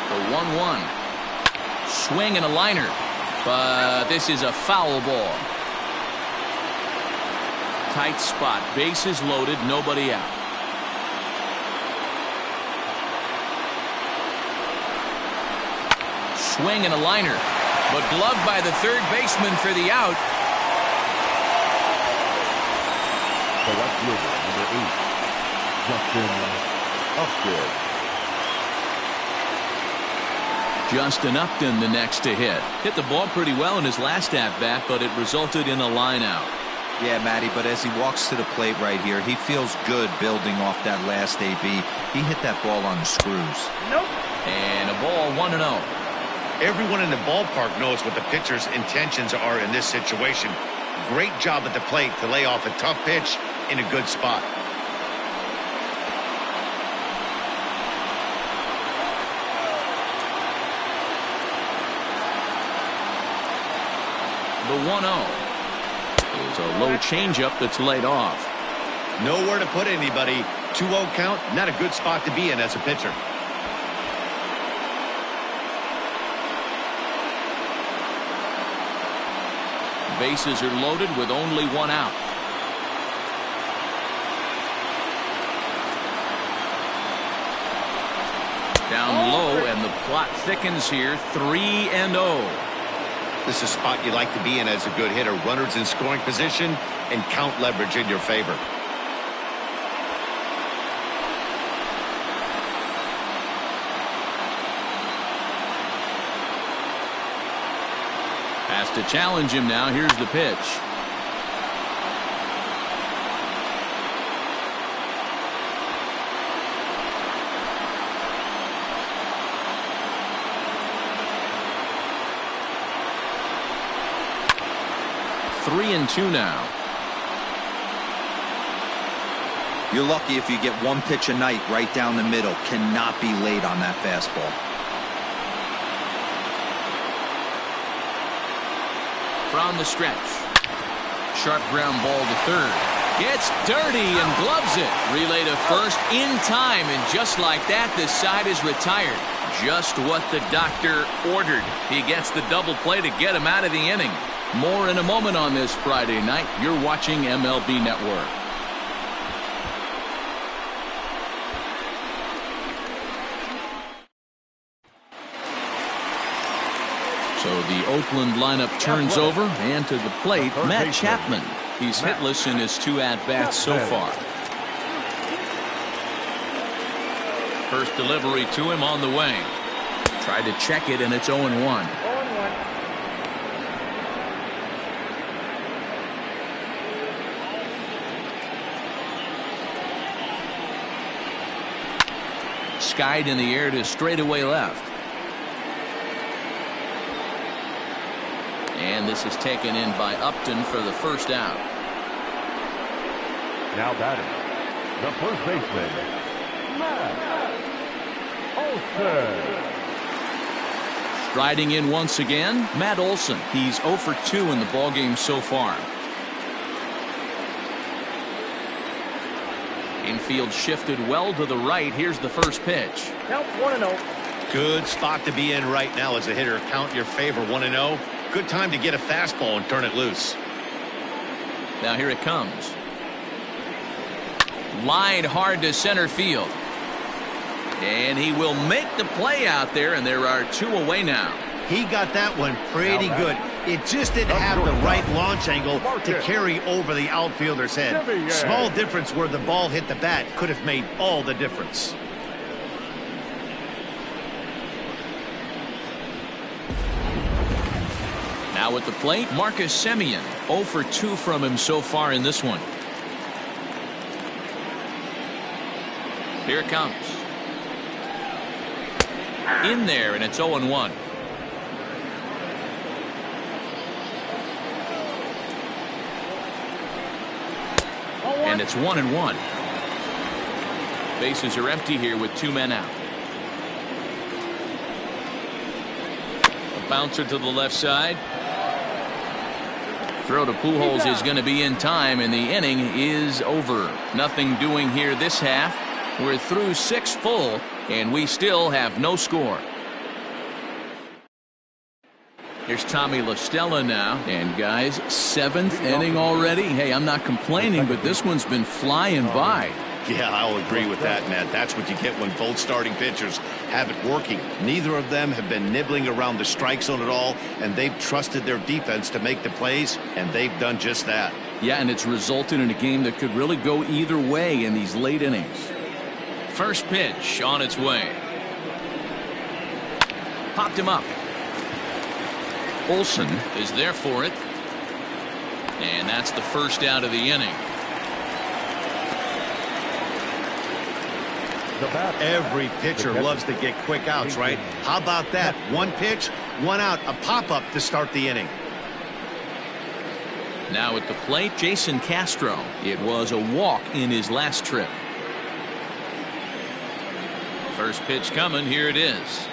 The 1-1. Swing and a liner. But this is a foul ball. Tight spot. Bases loaded. Nobody out. Swing and a liner. But gloved by the third baseman for the out. The left fielder, number 8, Justin Upton. Justin Upton the next to hit. Hit the ball pretty well in his last at-bat, but it resulted in a line out. Yeah, Matty, but as he walks to the plate right here, he feels good building off that last AB. He hit that ball on the screws. Nope. And a ball 1-0. Everyone in the ballpark knows what the pitcher's intentions are in this situation. Great job at the plate to lay off a tough pitch in a good spot. The 1-0 is a low changeup that's laid off. Nowhere to put anybody. 2-0 count, not a good spot to be in as a pitcher. Bases are loaded with only 1 out. Down low, and the plot thickens here. 3-0. This is a spot you like to be in as a good hitter. Runners in scoring position and count leverage in your favor. Has to challenge him now. Here's the pitch. Three and 2 now. You're lucky if you get one pitch a night right down the middle. Cannot be late on that fastball. From the stretch. Sharp ground ball to third. Gets dirty and gloves it. Relay to first in time, and just like that, the side is retired. Just what the doctor ordered. He gets the double play to get him out of the inning. More in a moment on this Friday night. You're watching MLB Network. So the Oakland lineup turns over, and to the plate, Matt Chapman. He's hitless in his 2 at-bats so far. First delivery to him on the way. Tried to check it, and it's 0-1. Skied in the air to straightaway left. And this is taken in by Upton for the first out. Now batting, the first baseman, Matt Olson. Striding in once again, Matt Olson. He's 0 for 2 in the ballgame so far. Infield shifted well to the right. Here's the first pitch. Count 1-0. Good spot to be in right now as a hitter. Count your favor, 1-0. Good time to get a fastball and turn it loose. Now here it comes. Lined hard to center field. And he will make the play out there, and there are 2 away now. He got that one pretty good. It just didn't have the right launch angle to carry over the outfielder's head. Small difference where the ball hit the bat could have made all the difference. Now at the plate, Marcus Semien. 0 for 2 from him so far in this one. Here it comes. In there, and it's 0-1. And it's 1-1. Bases are empty here with 2 men out. A bouncer to the left side. Throw to Pujols is going to be in time, and the inning is over. Nothing doing here this half. We're through 6 full, and we still have no score. Here's Tommy La Stella now. And guys, 7th inning already. Hey, I'm not complaining, but this one's been flying by. Yeah, I'll agree with that, Matt. That's what you get when both starting pitchers have it working. Neither of them have been nibbling around the strike zone at all, and they've trusted their defense to make the plays, and they've done just that. Yeah, and it's resulted in a game that could really go either way in these late innings. First pitch on its way. Popped him up. Olson is there for it. And that's the first out of the inning. Every pitcher loves to get quick outs, right? How about that? 1 pitch, 1 out, a pop-up to start the inning. Now at the plate, Jason Castro. It was a walk in his last trip. First pitch coming. Here it is.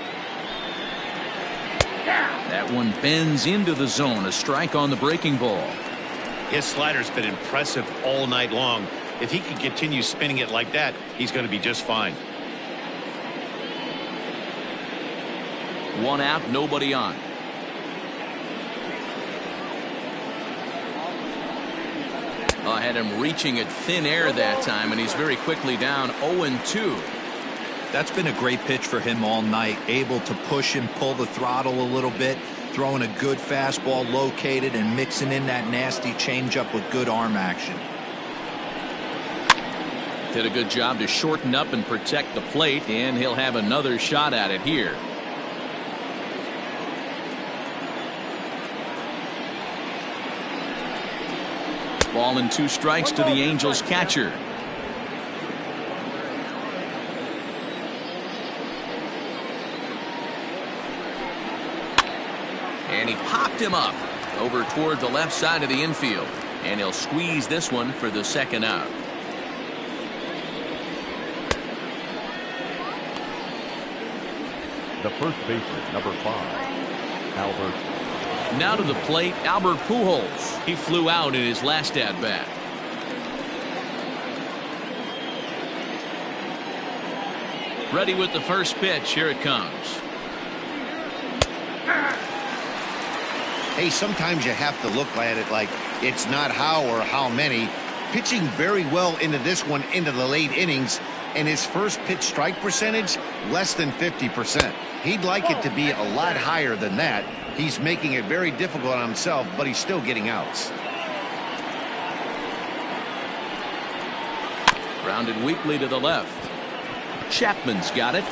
That one bends into the zone. A strike on the breaking ball. His slider's been impressive all night long. If he can continue spinning it like that, he's going to be just fine. 1 out, nobody on. I had him reaching at thin air that time, and he's very quickly down 0-2. That's been a great pitch for him all night. Able to push and pull the throttle a little bit. Throwing a good fastball located and mixing in that nasty changeup with good arm action. Did a good job to shorten up and protect the plate, and he'll have another shot at it here. Ball and 2 strikes to the Angels catcher. And he popped him up over toward the left side of the infield. And he'll squeeze this one for the second out. The first baseman, number 5, Albert. Now to the plate, Albert Pujols. He flew out in his last at-bat. Ready with the first pitch. Here it comes. Hey, sometimes you have to look at it like it's not how or how many. Pitching very well into this one into the late innings, and his first pitch strike percentage less than 50%. He'd like it to be a lot higher than that. He's making it very difficult on himself, but he's still getting outs. Grounded weakly to the left. Chapman's got it.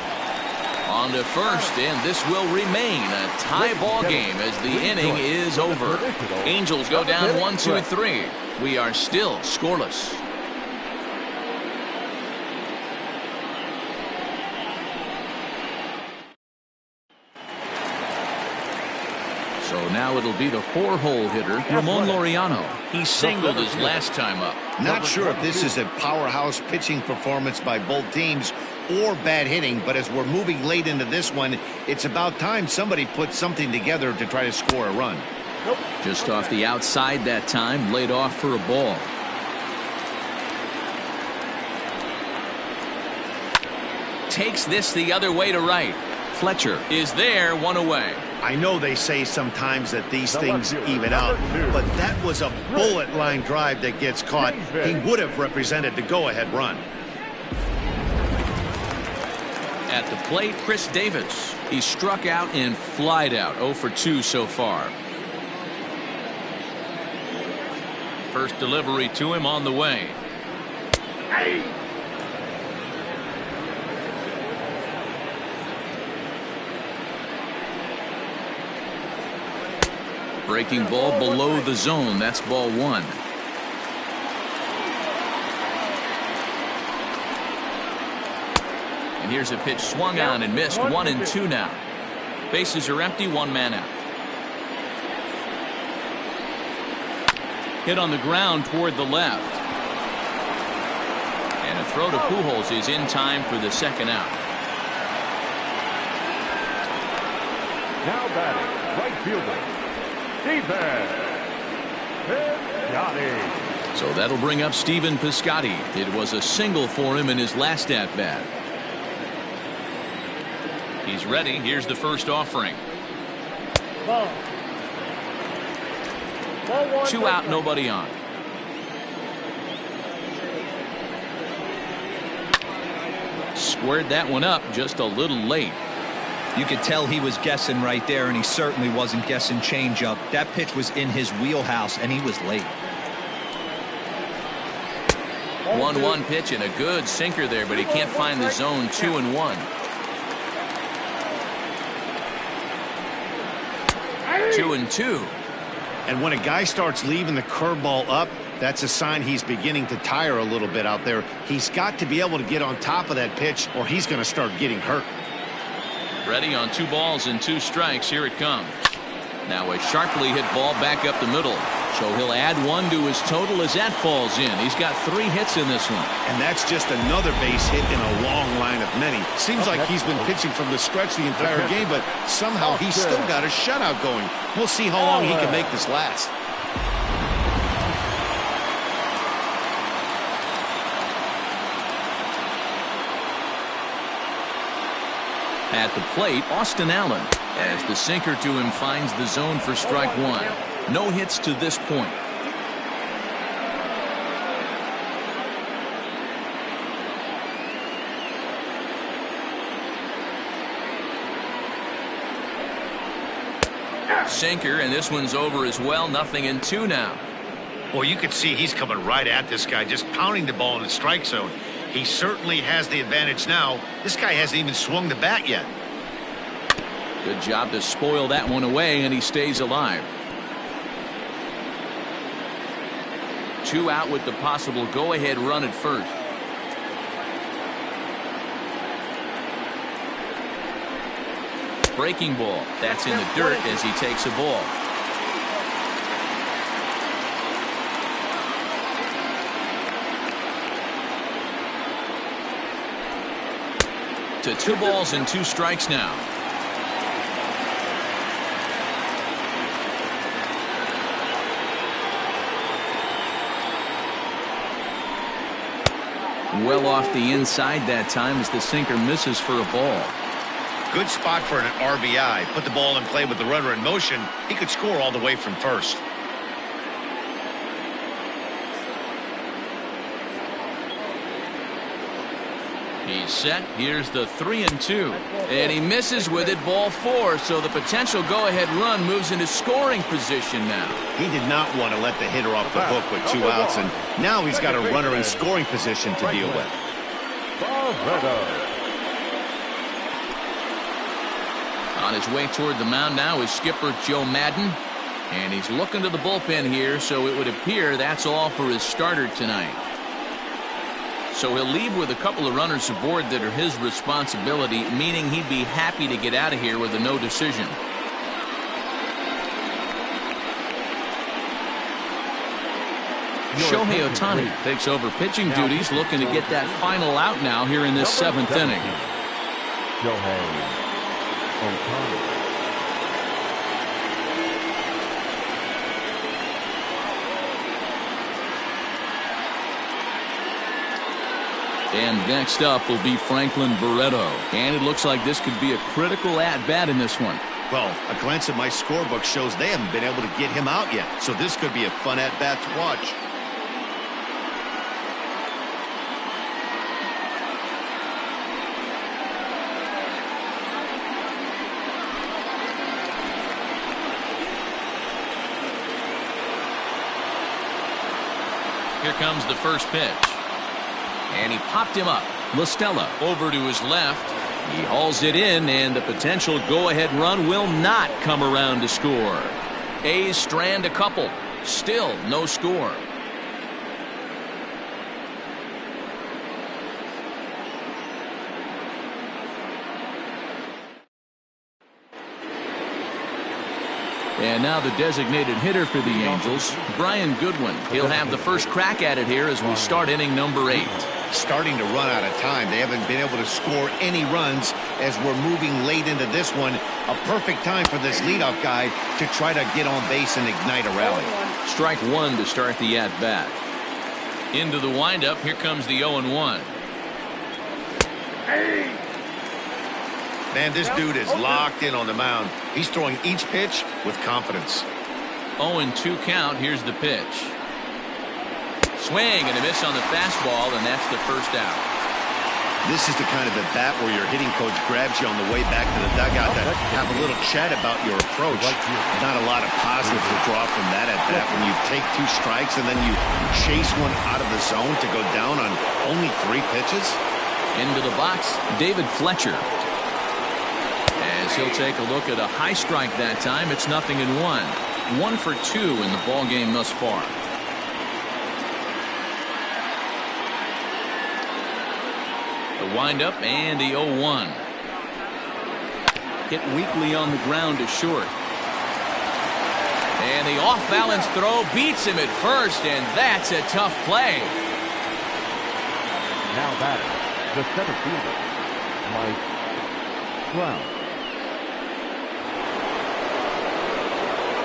On to first, and this will remain a tie ball game as the inning is over. Angels go down 1-2-3. We are still scoreless. So now it'll be the 4-hole hitter, Ramon Laureano. He singled his last time up. Not sure if this is a powerhouse pitching performance by both teams or bad hitting, but as we're moving late into this one, it's about time somebody put something together to try to score a run. Just off the outside that time, laid off for a ball. Takes this the other way to right. Fletcher is there, one away. I know they say sometimes that these things even out, but that was a bullet line drive that gets caught. He would have represented the go-ahead run. At the plate, Chris Davis. He struck out and flied out. 0 for 2 so far. First delivery to him on the way. Hey. Breaking ball below the zone. That's ball 1. And here's a pitch swung on and missed. 1-2 now. Bases are empty. 1 man out. Hit on the ground toward the left. And a throw to Pujols is in time for the second out. Now batting, right fielder, Piscotty. So that'll bring up Stephen Piscotty. It was a single for him in his last at-bat. He's ready. Here's the first offering. Ball. 2 out, nobody on. Squared that one up just a little late. You could tell he was guessing right there, and he certainly wasn't guessing changeup. That pitch was in his wheelhouse, and he was late. 1-1 pitch and a good sinker there, but he can't find the zone. 2-1. 2-2. And when a guy starts leaving the curveball up, that's a sign he's beginning to tire a little bit out there. He's got to be able to get on top of that pitch, or he's going to start getting hurt. Ready on 2 balls and 2 strikes. Here it comes. Now a sharply hit ball back up the middle. So he'll add 1 to his total as that falls in. He's got 3 hits in this one. And that's just another base hit in a long line of many. Seems like he's been pitching from the stretch the entire game, but somehow he's still got a shutout going. We'll see how long he can make this last. At the plate, Austin Allen, as the sinker to him finds the zone for strike 1. No hits to this point. Sinker, and this one's over as well. 0-2 now. Well, you can see he's coming right at this guy, just pounding the ball in the strike zone. He certainly has the advantage now. This guy hasn't even swung the bat yet. Good job to spoil that one away, and he stays alive. 2 out with the possible go-ahead run at first. Breaking ball. That's in the dirt as he takes a ball. To 2 balls and 2 strikes now. Well off the inside that time as the sinker misses for a ball. Good spot for an RBI. Put the ball in play with the runner in motion. He could score all the way from first. He's set. Here's the 3-2. And he misses with it, ball 4. So the potential go-ahead run moves into scoring position now. He did not want to let the hitter off the hook with 2 outs, and now he's got a runner in scoring position to deal with. On his way toward the mound now is skipper Joe Madden. And he's looking to the bullpen here, so it would appear that's all for his starter tonight. So he'll leave with a couple of runners aboard that are his responsibility, meaning he'd be happy to get out of here with a no decision. Shohei Ohtani takes over pitching duties, looking to get that final out now here in this 7th inning. Shohei Ohtani. And next up will be Franklin Barreto. And it looks like this could be a critical at-bat in this one. Well, a glance at my scorebook shows they haven't been able to get him out yet. So this could be a fun at-bat to watch. Here comes the first pitch. And he popped him up. Listella over to his left. He hauls it in, and the potential go-ahead run will not come around to score. A's strand a couple. Still no score. And now the designated hitter for the Angels, Brian Goodwin. He'll have the first crack at it here as we start inning number 8. Starting to run out of time. They haven't been able to score any runs as we're moving late into this one. A perfect time for this leadoff guy to try to get on base and ignite a rally. Strike 1 to start the at-bat. Into the windup. Here comes the 0-1. Hey! Man, this dude is locked in on the mound. He's throwing each pitch with confidence. 0-2 count. Here's the pitch. Swing and a miss on the fastball, and that's the first out. This is the kind of at bat where your hitting coach grabs you on the way back to the dugout to have a little chat about your approach. Not a lot of positives to draw from that at bat when you take 2 strikes and then you chase one out of the zone to go down on only 3 pitches. Into the box, David Fletcher. As he'll take a look at a high strike that time, it's 0-1. 1 for 2 in the ball game thus far. The windup and the 0-1. Hit weakly on the ground to short. And the off-balance throw beats him at first, and that's a tough play. Now batting, the center fielder, Mike Trout.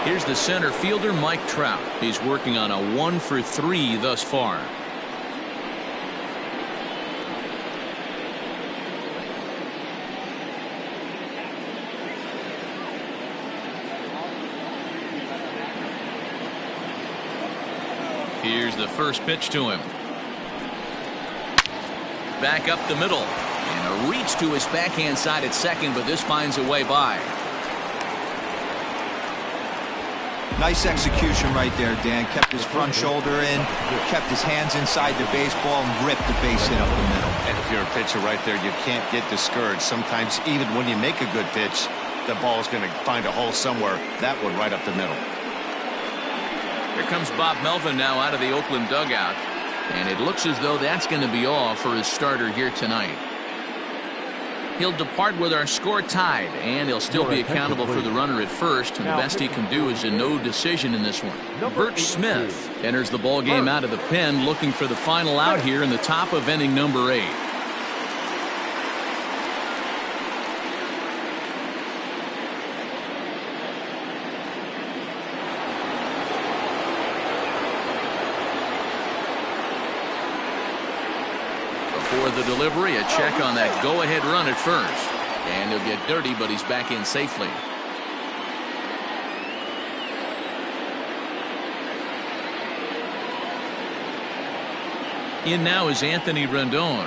Here's the center fielder, Mike Trout. He's working on a 1 for 3 thus far. Here's the first pitch to him. Back up the middle. And a reach to his backhand side at second, but this finds a way by. Nice execution right there, Dan. Kept his front shoulder in, kept his hands inside the baseball, and ripped the base hit up the middle. And if you're a pitcher right there, you can't get discouraged. Sometimes even when you make a good pitch, the ball's going to find a hole somewhere. That one right up the middle. Here comes Bob Melvin now out of the Oakland dugout. And it looks as though that's going to be all for his starter here tonight. He'll depart with our score tied, and he'll still be accountable for the runner at first. And the best he can do is a no decision in this one. Bert Smith enters the ball game out of the pen, looking for the final out here in the top of inning number 8. For the delivery, a check on that go-ahead run at first. And he'll get dirty, but he's back in safely. In now is Anthony Rendon.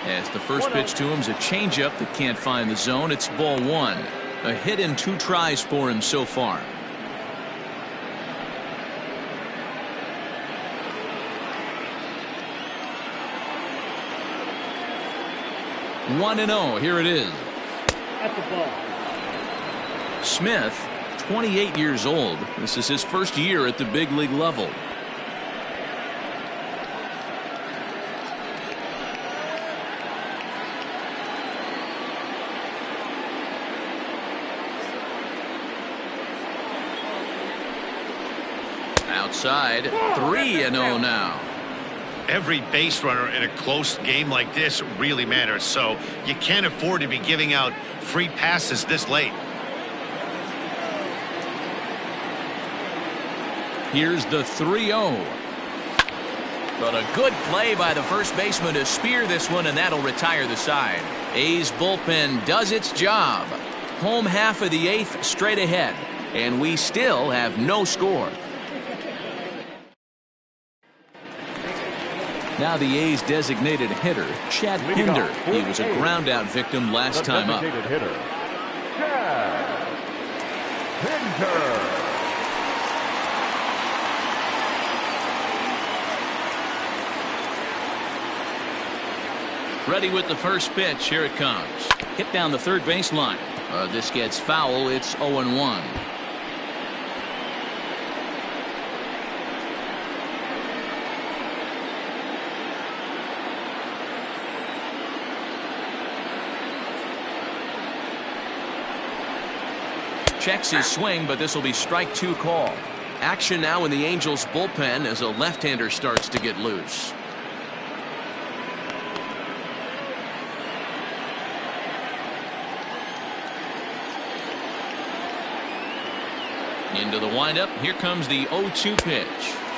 As the first pitch to him is a changeup that can't find the zone. It's ball one. A hit in 2 tries for him so far. 1-0. Here it is. At the ball. Smith, 28 years old. This is his first year at the big league level. Outside, 3-0 now. Every base runner in a close game like this really matters, so you can't afford to be giving out free passes this late. Here's the 3-0. But a good play by the first baseman to spear this one, and that'll retire the side. A's bullpen does its job. Home half of the 8th straight ahead, and we still have no score. Now the A's designated hitter, Chad Pinder. He was a ground-out victim last time up. Hitter, Chad Pinder. Ready with the first pitch. Here it comes. Hit down the third baseline. This gets foul. It's 0-1. Checks his swing, but this will be strike 2 call. Action now in the Angels bullpen as a left-hander starts to get loose. Into the windup. Here comes the 0-2 pitch.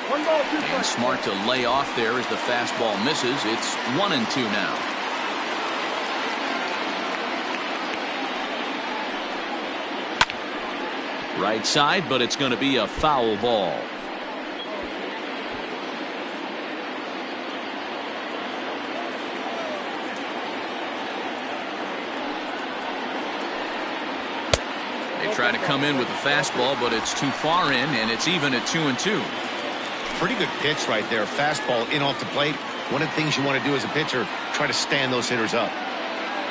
1 ball, 2 And strikes. smart to lay off there as the fastball misses. It's 1-2 now. Right side, but it's going to be a foul ball. They try to come in with the fastball, but it's too far in, and it's even at 2-2. Pretty good pitch right there. Fastball in off the plate. One of the things you want to do as a pitcher, try to stand those hitters up.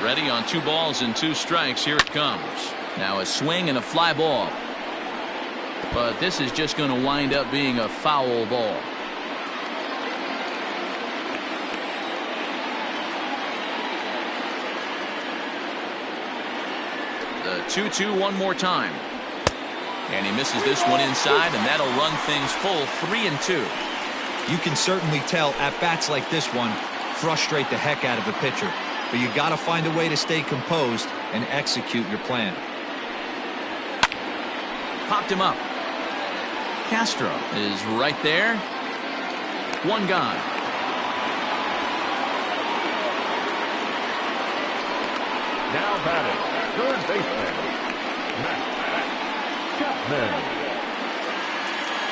Ready on 2 balls and 2 strikes. Here it comes. Now a swing and a fly ball. But this is just going to wind up being a foul ball. The 2-2 one more time. And he misses this one inside, and that'll run things full 3-2. You can certainly tell at bats like this one frustrate the heck out of a pitcher. But you got to find a way to stay composed and execute your plan. Popped him up. Castro is right there. 1 gone. Now batting, third baseman, Matt Chapman.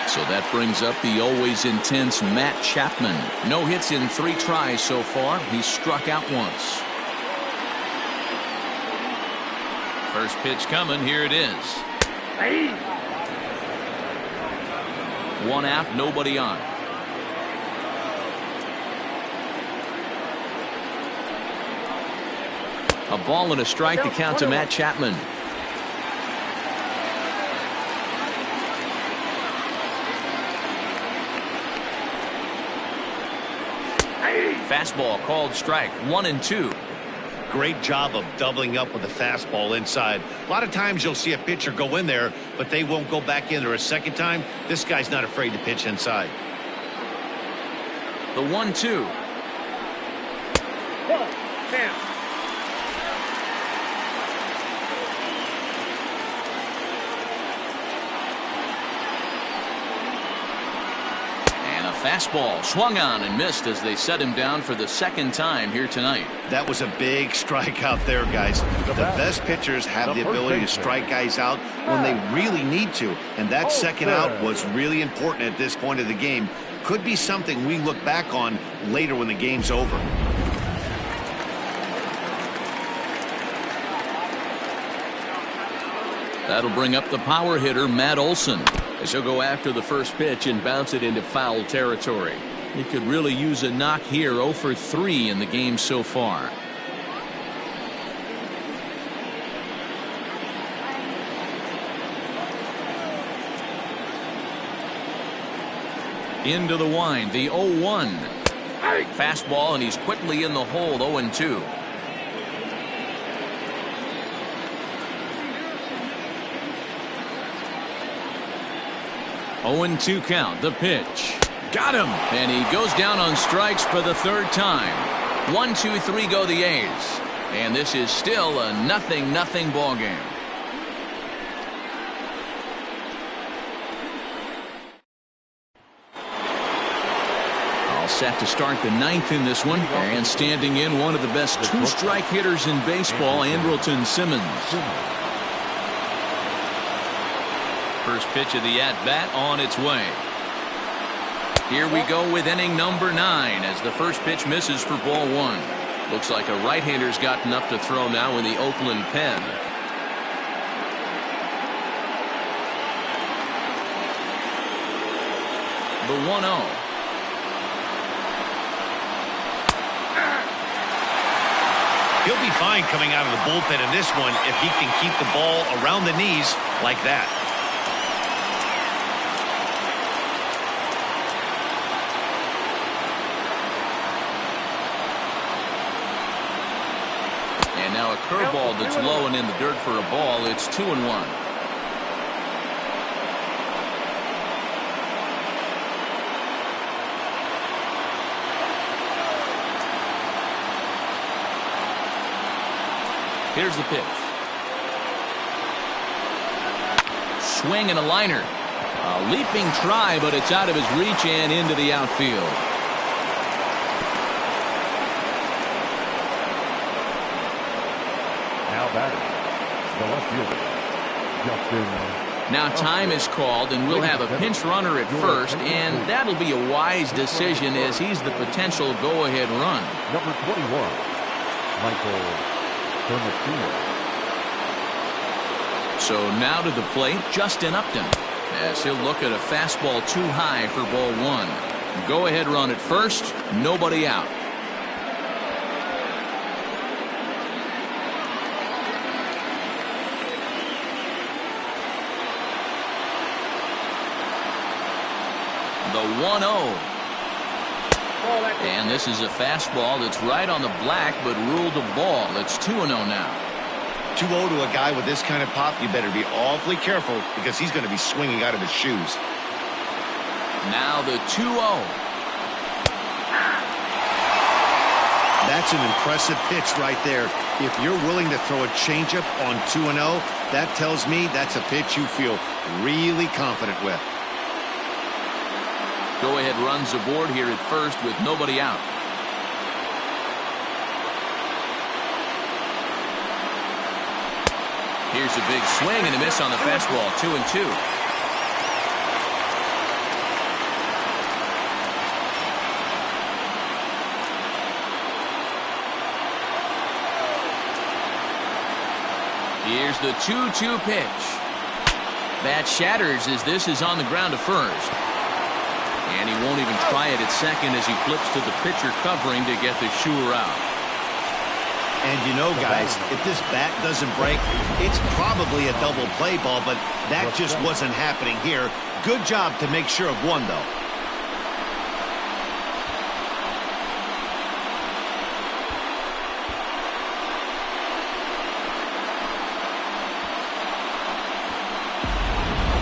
So that brings up the always intense Matt Chapman. No hits in 3 tries so far. He's struck out once. First pitch coming. Here it is. Hey. 1 out, nobody on. A ball and a strike to count to Matt Chapman. Fastball called strike. 1-2. Great job of doubling up with the fastball inside. A lot of times you'll see a pitcher go in there, but they won't go back in there a second time. This guy's not afraid to pitch inside. The 1-2. Now. And a fastball swung on and missed as they set him down for the second time here tonight. That was a big strikeout there, guys. The best pitchers have the ability to strike guys out when they really need to, and that second out was really important at this point of the game. Could be something we look back on later when the game's over. That'll bring up the power hitter, Matt Olson, as he'll go after the first pitch and bounce it into foul territory. He could really use a knock here. 0 for 3 in the game so far. Into the wind, the 0-1. Fastball, and he's quickly in the hole. 0-2. Oh, 0-2 count. The pitch. Got him. And he goes down on strikes for the third time. 1-2-3 go the A's. And this is still a 0-0 ball game. All set to start the ninth in this one. And standing in, one of the best two-strike hitters in baseball, Andrelton Simmons. First pitch of the at-bat on its way. Here we go with inning number 9 as the first pitch misses for ball 1. Looks like a right-hander's gotten up to throw now in the Oakland pen. The 1-0. He'll be fine coming out of the bullpen in this one if he can keep the ball around the knees like that. And now a curveball that's low and in the dirt for a ball. It's 2-1. Here's the pitch. Swing and a liner. A leaping try, but it's out of his reach and into the outfield. The left fielder, Justin. Now time is called, and we'll have a pinch runner at first, and that'll be a wise decision as he's the potential go-ahead run. Number 21, Michael Hermosillo. So now to the plate, Justin Upton, as he'll look at a fastball too high for ball 1. Go-ahead run at first, nobody out. The 1-0. And this is a fastball that's right on the black, but ruled a ball. It's 2-0 now. 2-0 to a guy with this kind of pop, you better be awfully careful because he's going to be swinging out of his shoes. Now the 2-0. That's an impressive pitch right there. If you're willing to throw a changeup on 2-0, that tells me that's a pitch you feel really confident with. Go-ahead runs aboard here at first with nobody out. Here's a big swing and a miss on the fastball. 2-2. Here's the 2-2 pitch. That shatters as this is on the ground to first. And he won't even try it at second as he flips to the pitcher covering to get the sure out. And you know, guys, if this bat doesn't break, it's probably a double play ball, but that just wasn't happening here. Good job to make sure of one, though.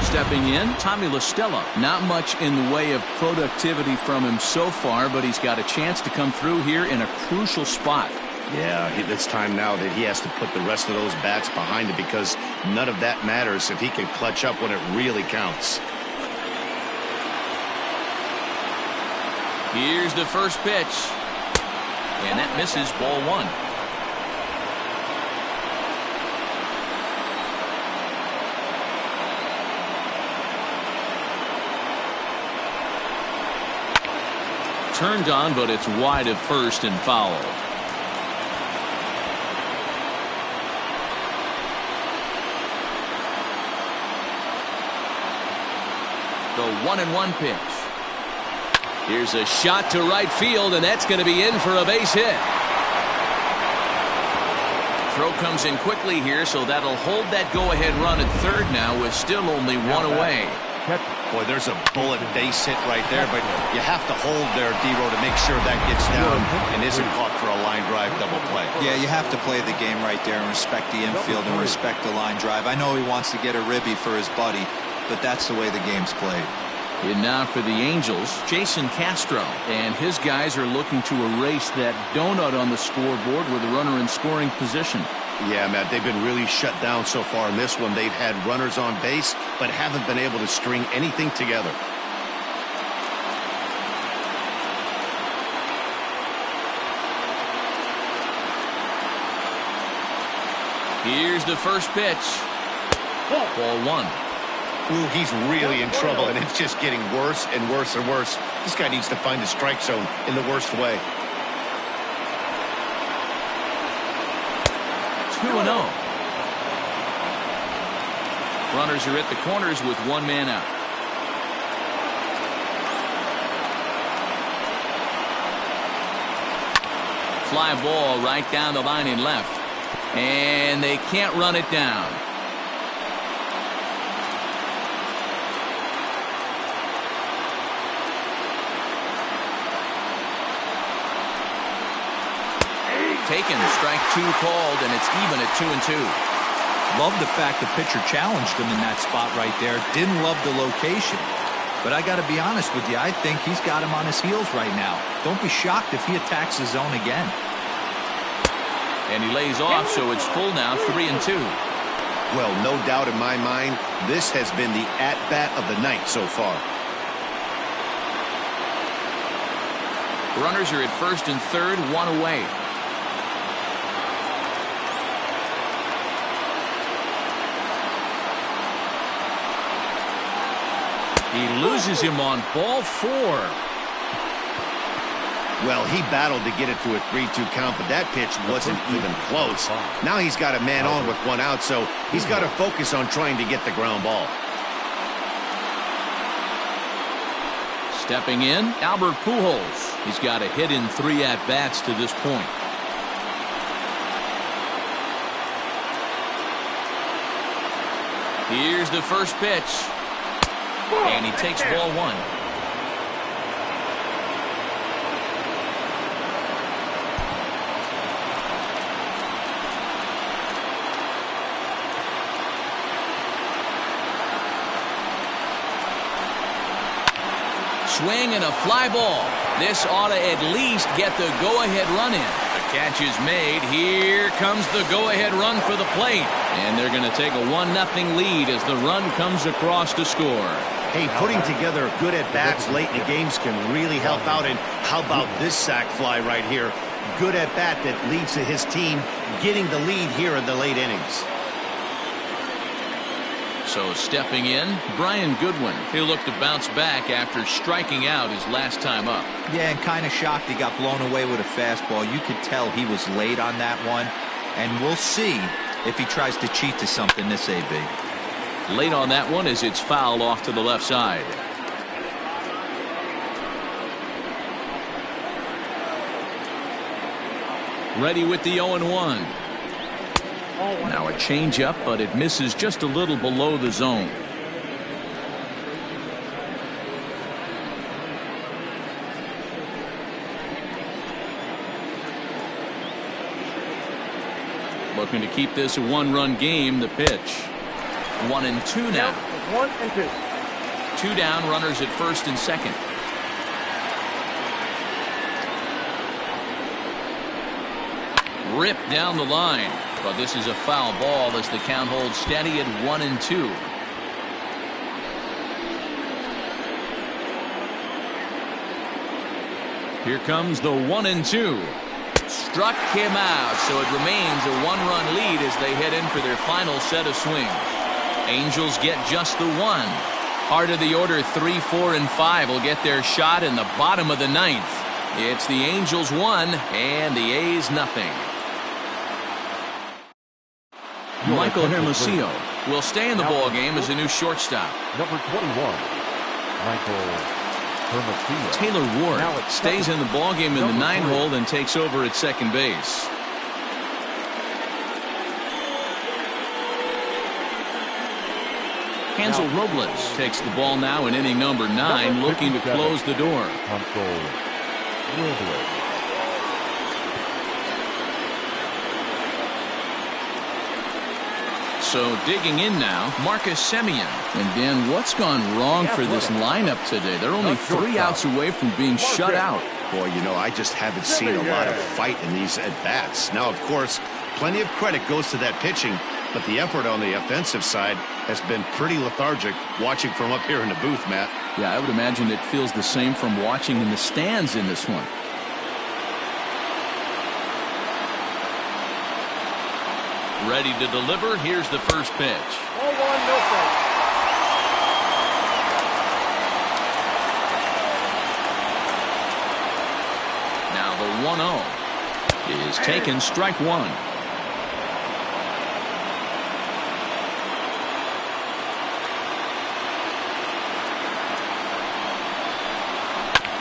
Stepping in, Tommy La Stella. Not much in the way of productivity from him so far, but he's got a chance to come through here in a crucial spot. Yeah, it's time now that he has to put the rest of those bats behind it because none of that matters if he can clutch up when it really counts. Here's the first pitch. And that misses, ball one. Turned on, but it's wide of first and foul. The 1-1 pitch. Here's a shot to right field, and that's going to be in for a base hit. Throw comes in quickly here, so that'll hold that go-ahead run at third now with still only one away. Boy, there's a bullet base hit right there, but you have to hold there, D-Row, to make sure that gets down and isn't caught for a line drive double play. Yeah, you have to play the game right there and respect the infield and respect the line drive. I know he wants to get a ribby for his buddy, but that's the way the game's played. And now for the Angels, Jason Castro. And his guys are looking to erase that donut on the scoreboard with a runner in scoring position. Yeah, Matt, they've been really shut down so far in this one. They've had runners on base, but haven't been able to string anything together. Here's the first pitch. Ball one. Ooh, he's really in trouble, and it's just getting worse and worse and worse. This guy needs to find the strike zone in the worst way. 2-0. Runners are at the corners with one man out. Fly ball right down the line in left. And they can't run it down. Taken, strike two called, and it's even at 2-2. Love the fact the pitcher challenged him in that spot right there. Didn't love the location. But I got to be honest with you, I think he's got him on his heels right now. Don't be shocked if he attacks the zone again. And he lays off, so it's full now, 3-2. Well, no doubt in my mind, this has been the at-bat of the night so far. Runners are at first and third, one away. He loses him on ball four. Well, he battled to get it to a 3-2 count, but that pitch wasn't even close. Now he's got a man on with one out, so he's got to focus on trying to get the ground ball. Stepping in, Albert Pujols. He's got a hit in 3 at-bats to this point. Here's the first pitch. And he takes ball one. Swing and a fly ball. This ought to at least get the go-ahead run in. The catch is made. Here comes the go-ahead run for the plate. And they're going to take a 1-0 lead as the run comes across to score. Hey, putting together good at-bats late in the games can really help out. And how about this sac fly right here? Good at-bat that leads to his team getting the lead here in the late innings. So stepping in, Brian Goodwin. He'll look to bounce back after striking out his last time up. Yeah, and kind of shocked he got blown away with a fastball. You could tell he was late on that one. And we'll see if he tries to cheat to something this AB. Late on that one as it's fouled off to the left side. Ready with the 0-1. Now a changeup, but it misses just a little below the zone. Looking to keep this a one-run game. The pitch. 1-2 now. 1-2. 2 down, runners at first and second. Ripped down the line, but this is a foul ball as the count holds steady at 1-2. Here comes the 1-2. Struck him out, so it remains a one-run lead as they head in for their final set of swings. Angels get just the one. Heart of the order 3, 4, and 5 will get their shot in the bottom of the ninth. It's the Angels 1 and the A's nothing. Michael Hermosillo will stay in the ball game as a new shortstop. Number 21, Michael Hermosillo. Taylor Ward stays in the ball game in the 9-hole and takes over at second base. Hansel Robles takes the ball now in inning number 9, looking to close the door. Hansel Robles. So digging in now, Marcus Semien. And Dan, what's gone wrong for this lineup today? They're only 3 outs away from being shut out. Boy, you know, I just haven't seen a lot of fight in these at-bats. Now, of course, plenty of credit goes to that pitching, but the effort on the offensive side has been pretty lethargic watching from up here in the booth, Matt. Yeah, I would imagine it feels the same from watching in the stands in this one. Ready to deliver. Here's the first pitch. 0-1, no strike. Now the 1-0 is taken, strike one.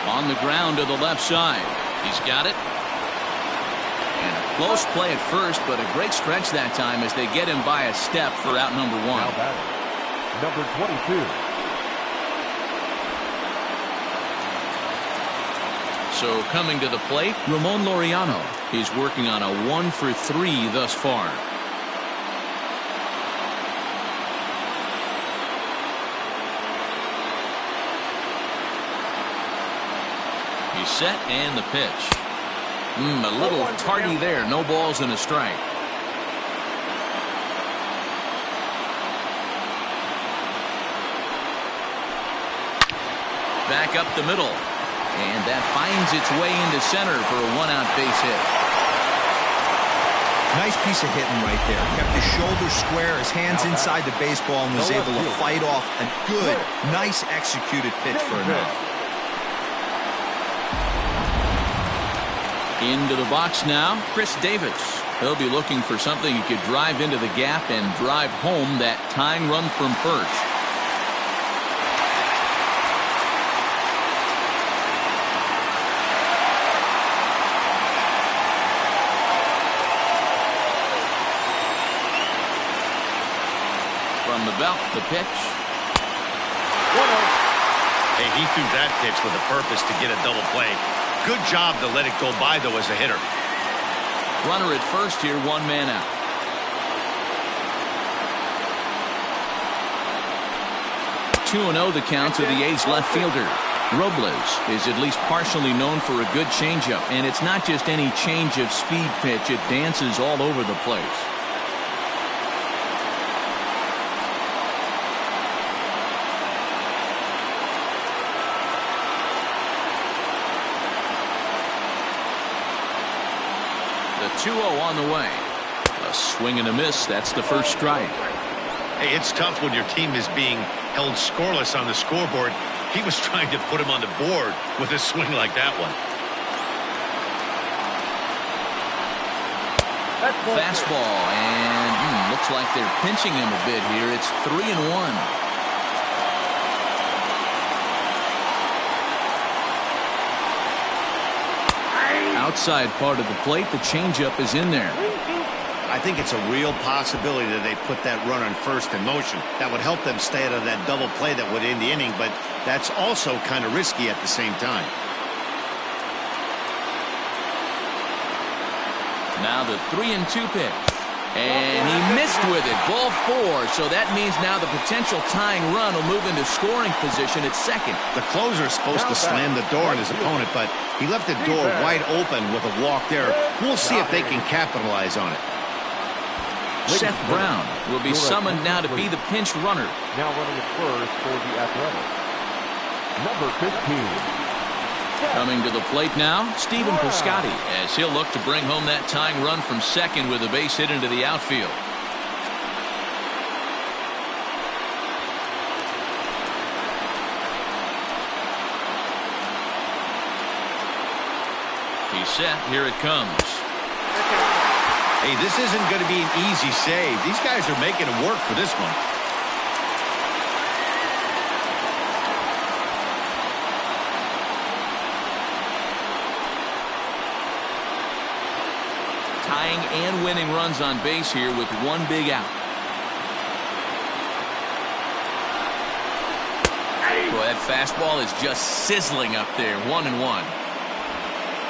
On the ground to the left side. He's got it. And a close play at first, but a great stretch that time as they get him by a step for out number 1. Now batting, number 22. So coming to the plate, Ramon Laureano. He's working on a 1 for 3 thus far. He's set and the pitch. A little tardy there. No balls and a strike. Back up the middle. And that finds its way into center for a 1-out base hit. Nice piece of hitting right there. Kept his shoulders square, his hands inside the baseball, and was able to fight off a good, nice executed pitch for an out. Into the box now, Chris Davis. He'll be looking for something he could drive into the gap and drive home that tying run from first. From the belt, the pitch. 1-0. Hey, he threw that pitch with a purpose to get a double play. Good job to let it go by, though, as a hitter. Runner at first here, 1 man out. (2-0) the count to the A's left fielder. Robles is at least partially known for a good changeup, and it's not just any change of speed pitch. It dances all over the place. The 2-0 on the way. A swing and a miss. That's the first strike. Hey, it's tough when your team is being held scoreless on the scoreboard. He was trying to put him on the board with a swing like that one. Fastball, and looks like they're pinching him a bit here. It's 3-1. Outside part of the plate, the changeup is in there. I think it's a real possibility that they put that run on first in motion. That would help them stay out of that double play that would end the inning, but that's also kind of risky at the same time. Now the 3-2 pitch. And he missed with it. Ball 4. So that means now the potential tying run will move into scoring position at second. The closer is supposed to slam the door on his opponent, but he left the door wide open with a walk there. We'll see if they can capitalize on it. Seth Brown will be summoned now to be the pinch runner. Now running at first for the Athletics, number 15. Coming to the plate now, Stephen Piscotty, as he'll look to bring home that tying run from second with a base hit into the outfield. He's set. Here it comes. Hey, this isn't going to be an easy save. These guys are making it work for this one. Tying and winning runs on base here with one big out. Boy, that fastball is just sizzling up there. 1-1.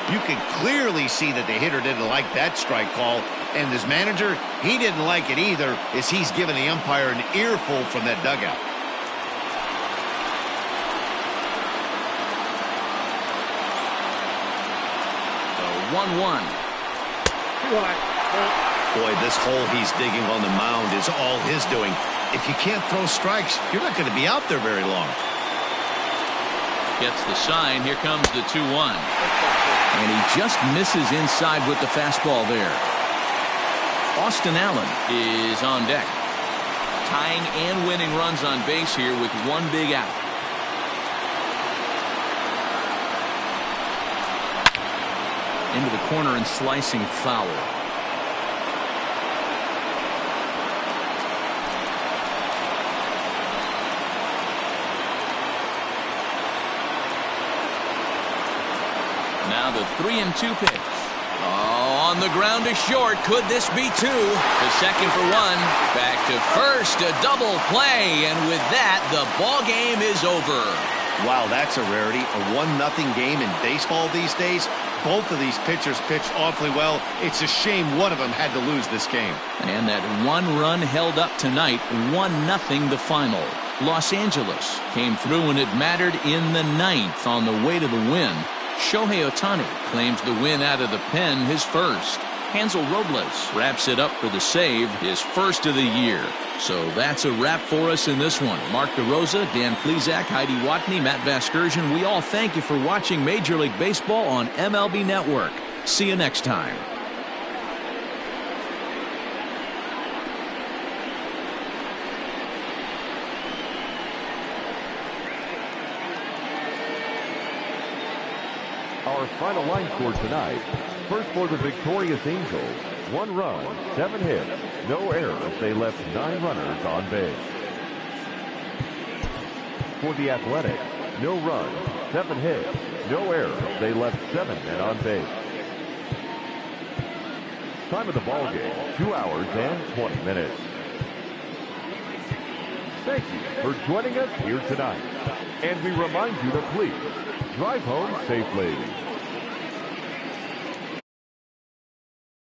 You can clearly see that the hitter didn't like that strike call, and his manager, he didn't like it either, as he's giving the umpire an earful from that dugout. So 1-1. Boy, this hole he's digging on the mound is all his doing. If you can't throw strikes, you're not going to be out there very long. Gets the sign. Here comes the 2-1. And he just misses inside with the fastball there. Austin Allen is on deck. Tying and winning runs on base here with one big out. Into the corner and slicing foul. Now the 3-2 pitch. Oh, on the ground to short. Could this be two? To second for one. Back to first. A double play. And with that, the ball game is over. Wow, that's a rarity. A 1-0 game in baseball these days. Both of these pitchers pitched awfully well. It's a shame one of them had to lose this game. And that one run held up tonight. 1-0 the final. Los Angeles came through when it mattered in the ninth on the way to the win. Shohei Ohtani claims the win out of the pen, his first. Hansel Robles wraps it up for the save, his first of the year. So that's a wrap for us in this one. Mark DeRosa, Dan Plesac, Heidi Watney, Matt Vasgersian, we all thank you for watching Major League Baseball on MLB Network. See you next time. Our final line score tonight. First for the victorious Angels, 1 run, 7 hits, no errors. They left 9 runners on base. For the Athletics, no runs, 7 hits, no errors. They left 7 men on base. Time of the ball game, 2 hours and 20 minutes. Thank you for joining us here tonight. And we remind you to please drive home safely.